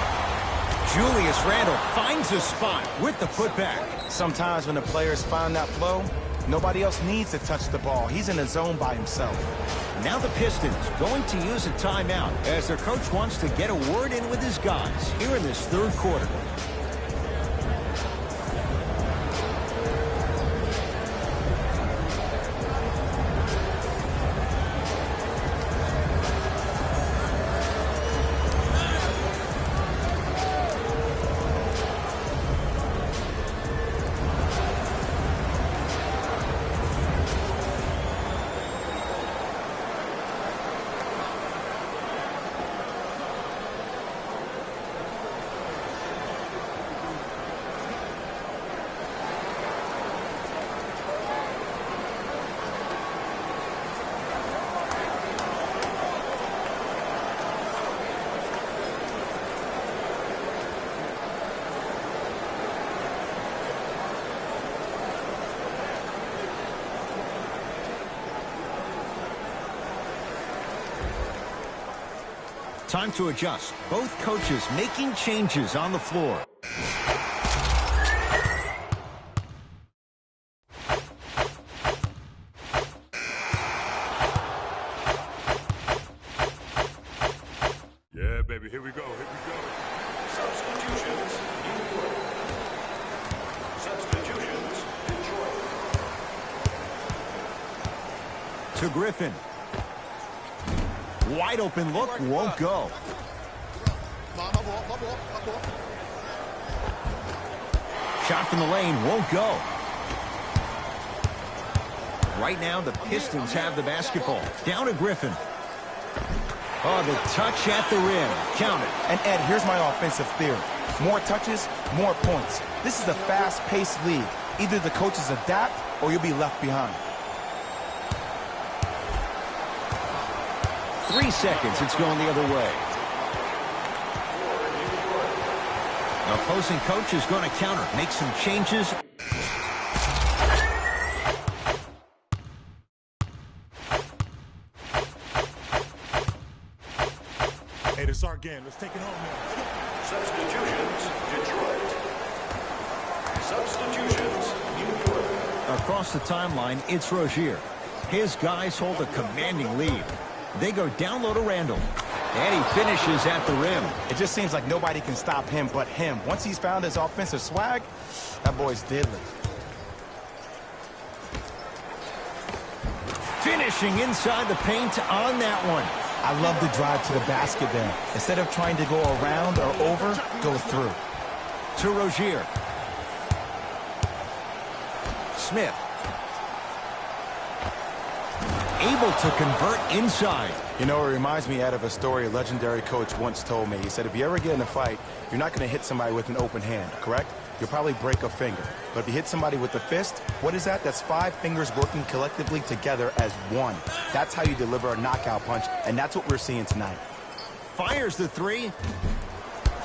Julius Randle finds a spot with the putback. Sometimes when the players find that flow, nobody else needs to touch the ball. He's in a zone by himself. Now the Pistons going to use a timeout as their coach wants to get a word in with his guys here in this third quarter. Time to adjust. Both coaches making changes on the floor. Yeah, baby, here we go, here we go. Substitutions, New York. Substitutions, Detroit. To Griffin. Wide open look, won't go. Shot from the lane, won't go. Right now, the Pistons have the basketball. Down to Griffin. Oh, the touch at the rim. Count it. And Ed, here's my offensive theory. More touches, more points. This is a fast-paced league. Either the coaches adapt or you'll be left behind. 3 seconds, it's going the other way. Opposing coach is going to counter, make some changes. Hey, this is our game. Let's take it home now. Substitutions, Detroit. Substitutions, New York. Across the timeline, it's Rozier. His guys hold a commanding lead. They go down low to Randall. And he finishes at the rim. It just seems like nobody can stop him but him. Once he's found his offensive swag, that boy's deadly. Finishing inside the paint on that one. I love the drive to the basket there. Instead of trying to go around or over, go through. To Rozier. Smith. Able to convert inside. You know, it reminds me out of a story a legendary coach once told me. He said, if you ever get in a fight, you're not going to hit somebody with an open hand, correct? You'll probably break a finger. But if you hit somebody with a fist, what is that? That's 5 fingers working collectively together as one. That's how you deliver a knockout punch, and that's what we're seeing tonight. Fires the 3.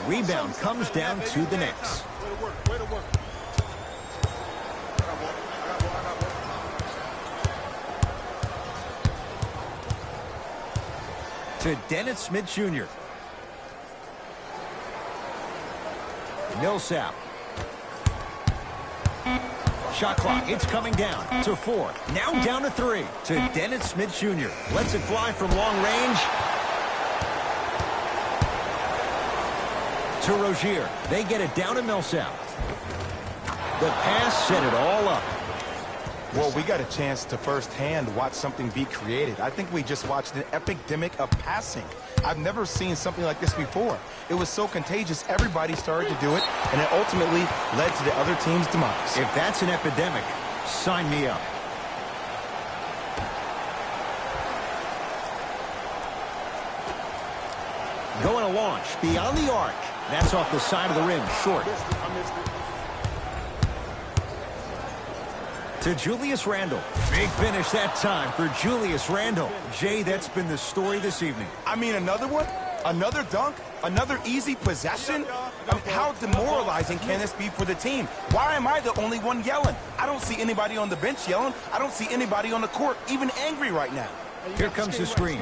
Rebound comes down to the Knicks. Way to work. To Dennis Smith Jr. Millsap. Shot clock, it's coming down to 4. Now down to 3. To Dennis Smith Jr. Lets it fly from long range. To Rozier. They get it down to Millsap. The pass set it all up. Well, we got a chance to firsthand watch something be created. I think we just watched an epidemic of passing. I've never seen something like this before. It was so contagious, everybody started to do it, and it ultimately led to the other team's demise. If that's an epidemic, sign me up. Going to launch beyond the arc. That's off the side of the rim, short. To Julius Randle. Big finish that time for Julius Randle. Jay, that's been the story this evening. I mean, another one? Another dunk? Another easy possession? I mean, how demoralizing can this be for the team? Why am I the only one yelling? I don't see anybody on the bench yelling. I don't see anybody on the court even angry right now. Here comes the screen.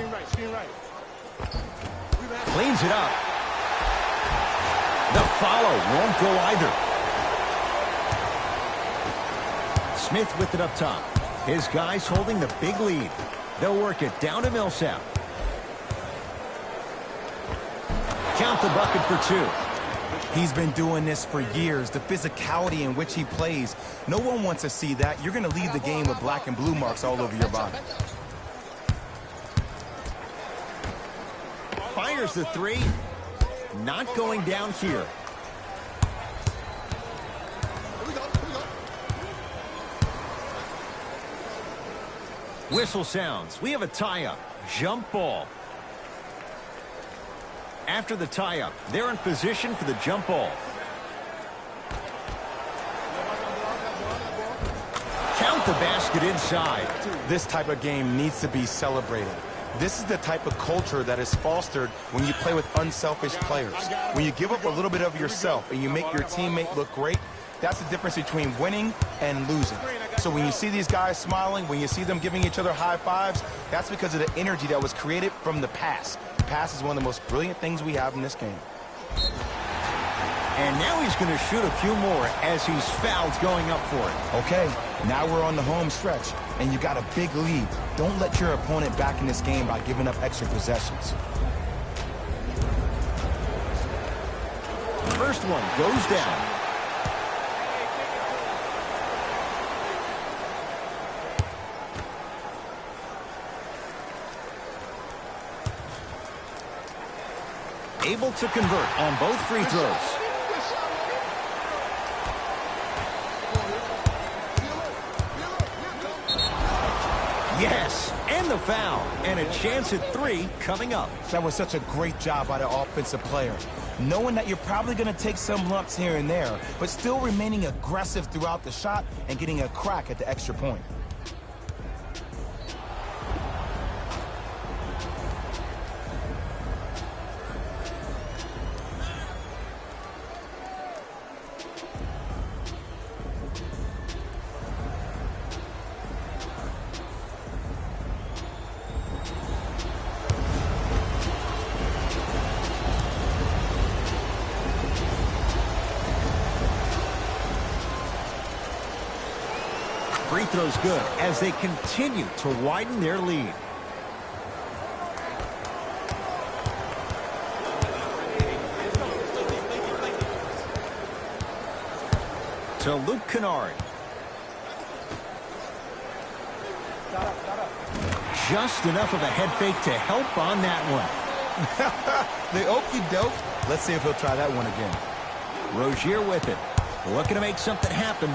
Cleans it up. The follow won't go either. Smith with it up top. His guys holding the big lead. They'll work it down to Millsap. Count the bucket for 2. He's been doing this for years. The physicality in which he plays. No one wants to see that. You're going to leave the game with black and blue marks all over your body. Fires the 3. Not going down here. Whistle sounds. We have a tie-up. Jump ball. After the tie-up, they're in position for the jump ball. Count the basket inside. This type of game needs to be celebrated. This is the type of culture that is fostered when you play with unselfish players. When you give up a little bit of yourself and you make your teammate look great, that's the difference between winning and losing. So when you see these guys smiling, when you see them giving each other high fives, that's because of the energy that was created from the pass. The pass is one of the most brilliant things we have in this game. And now he's going to shoot a few more as he's fouled going up for it. Okay, now we're on the home stretch, and you got a big lead. Don't let your opponent back in this game by giving up extra possessions. First one goes down. Able to convert on both free throws. Yes, and the foul. And a chance at 3 coming up. That was such a great job by the offensive player. Knowing that you're probably going to take some lumps here and there, but still remaining aggressive throughout the shot and getting a crack at the extra point. The okey doke. Let's see if he'll try that one again. Rozier with it. Looking to make something happen.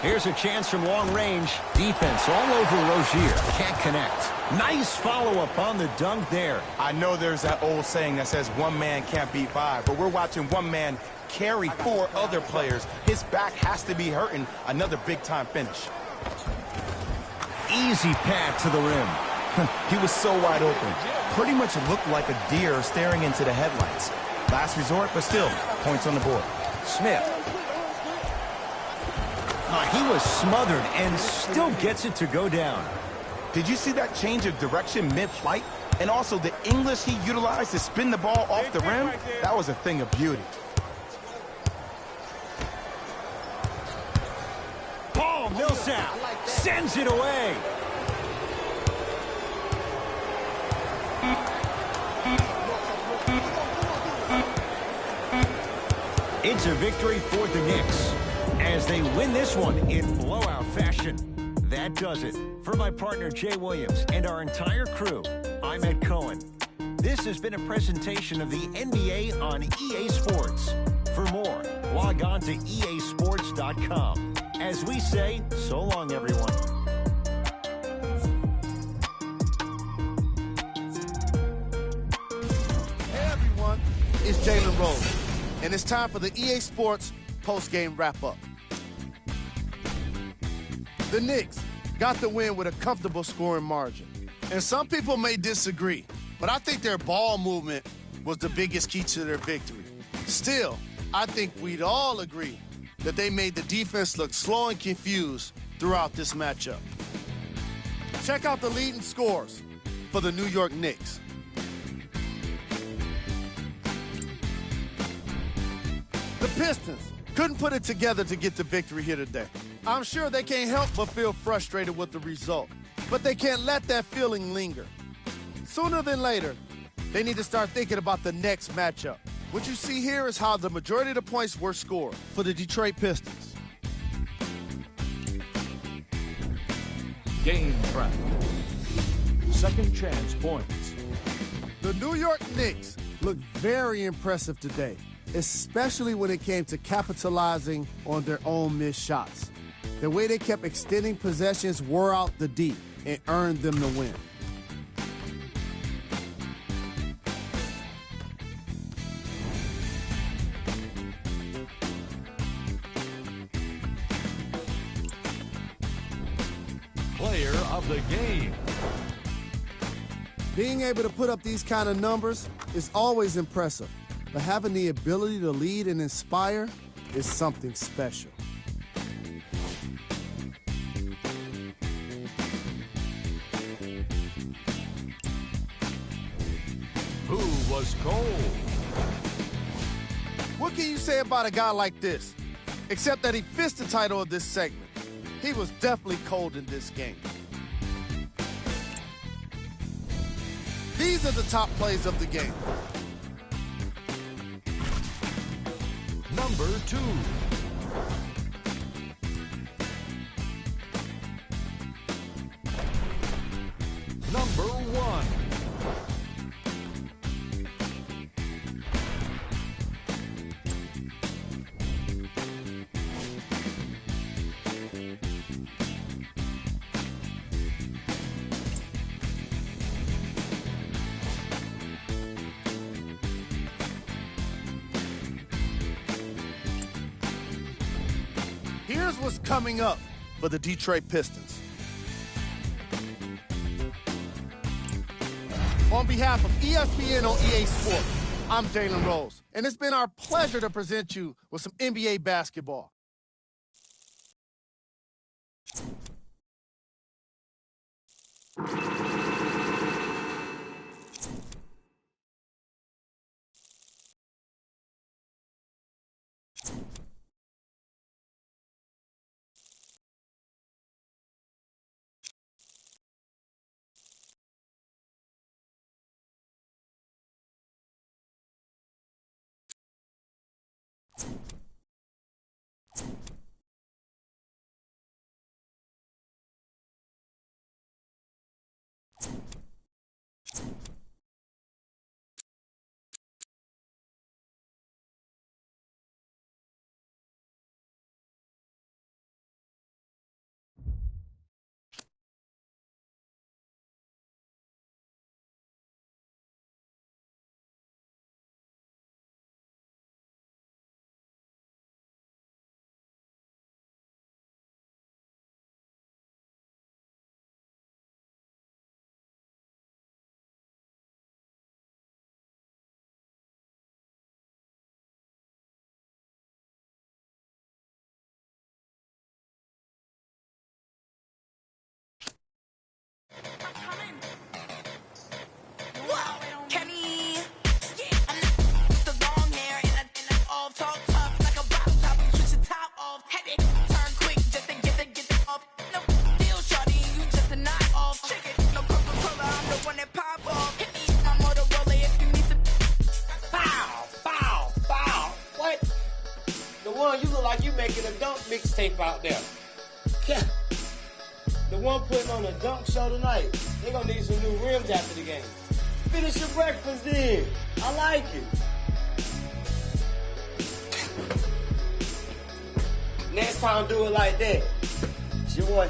Here's a chance from long range. Defense all over Rozier. Can't connect. Nice follow-up on the dunk there. I know there's that old saying that says one man can't beat five, but we're watching one man carry four other players. His back has to be hurting. Another big-time finish. Easy path to the rim. He was so wide open. Pretty much looked like a deer staring into the headlights. Last resort, but still, points on the board. Smith. He was smothered and still gets it to go down. Did you see that change of direction mid-flight? And also the English he utilized to spin the ball off the rim? That was a thing of beauty. Paul Millsap sends it away. It's a victory for the Knicks as they win this one in blowout fashion. That does it. For my partner Jay Williams and our entire crew, I'm Ed Cohen. This has been a presentation of the NBA on EA Sports. For more, log on to easports.com. As we say, so long, everyone. Hey, everyone. It's Jalen Rose. And it's time for the EA Sports post-game wrap-up. The Knicks got the win with a comfortable scoring margin. And some people may disagree, but I think their ball movement was the biggest key to their victory. Still, I think we'd all agree that they made the defense look slow and confused throughout this matchup. Check out the leading scores for the New York Knicks. The Pistons couldn't put it together to get the victory here today. I'm sure they can't help but feel frustrated with the result, but they can't let that feeling linger. Sooner than later, they need to start thinking about the next matchup. What you see here is how the majority of the points were scored for the Detroit Pistons. Game prep. Second chance points. The New York Knicks looked very impressive today, especially when it came to capitalizing on their own missed shots. The way they kept extending possessions wore out the D and earned them the win. Player of the game. Being able to put up these kind of numbers is always impressive, but having the ability to lead and inspire is something special. Who was cold? What can you say about a guy like this? Except that he fits the title of this segment. He was definitely cold in this game. These are the top plays of the game. Number 2. Number 1. Here's what's coming up for the Detroit Pistons. On behalf of ESPN on EA Sports, I'm Jalen Rose, and it's been our pleasure to present you with some NBA basketball. making a dunk mixtape out there. Yeah. The one putting on a dunk show tonight, they gonna need some new rims after the game. Finish your breakfast then. I like it. Next time, do it like that. It's your boy.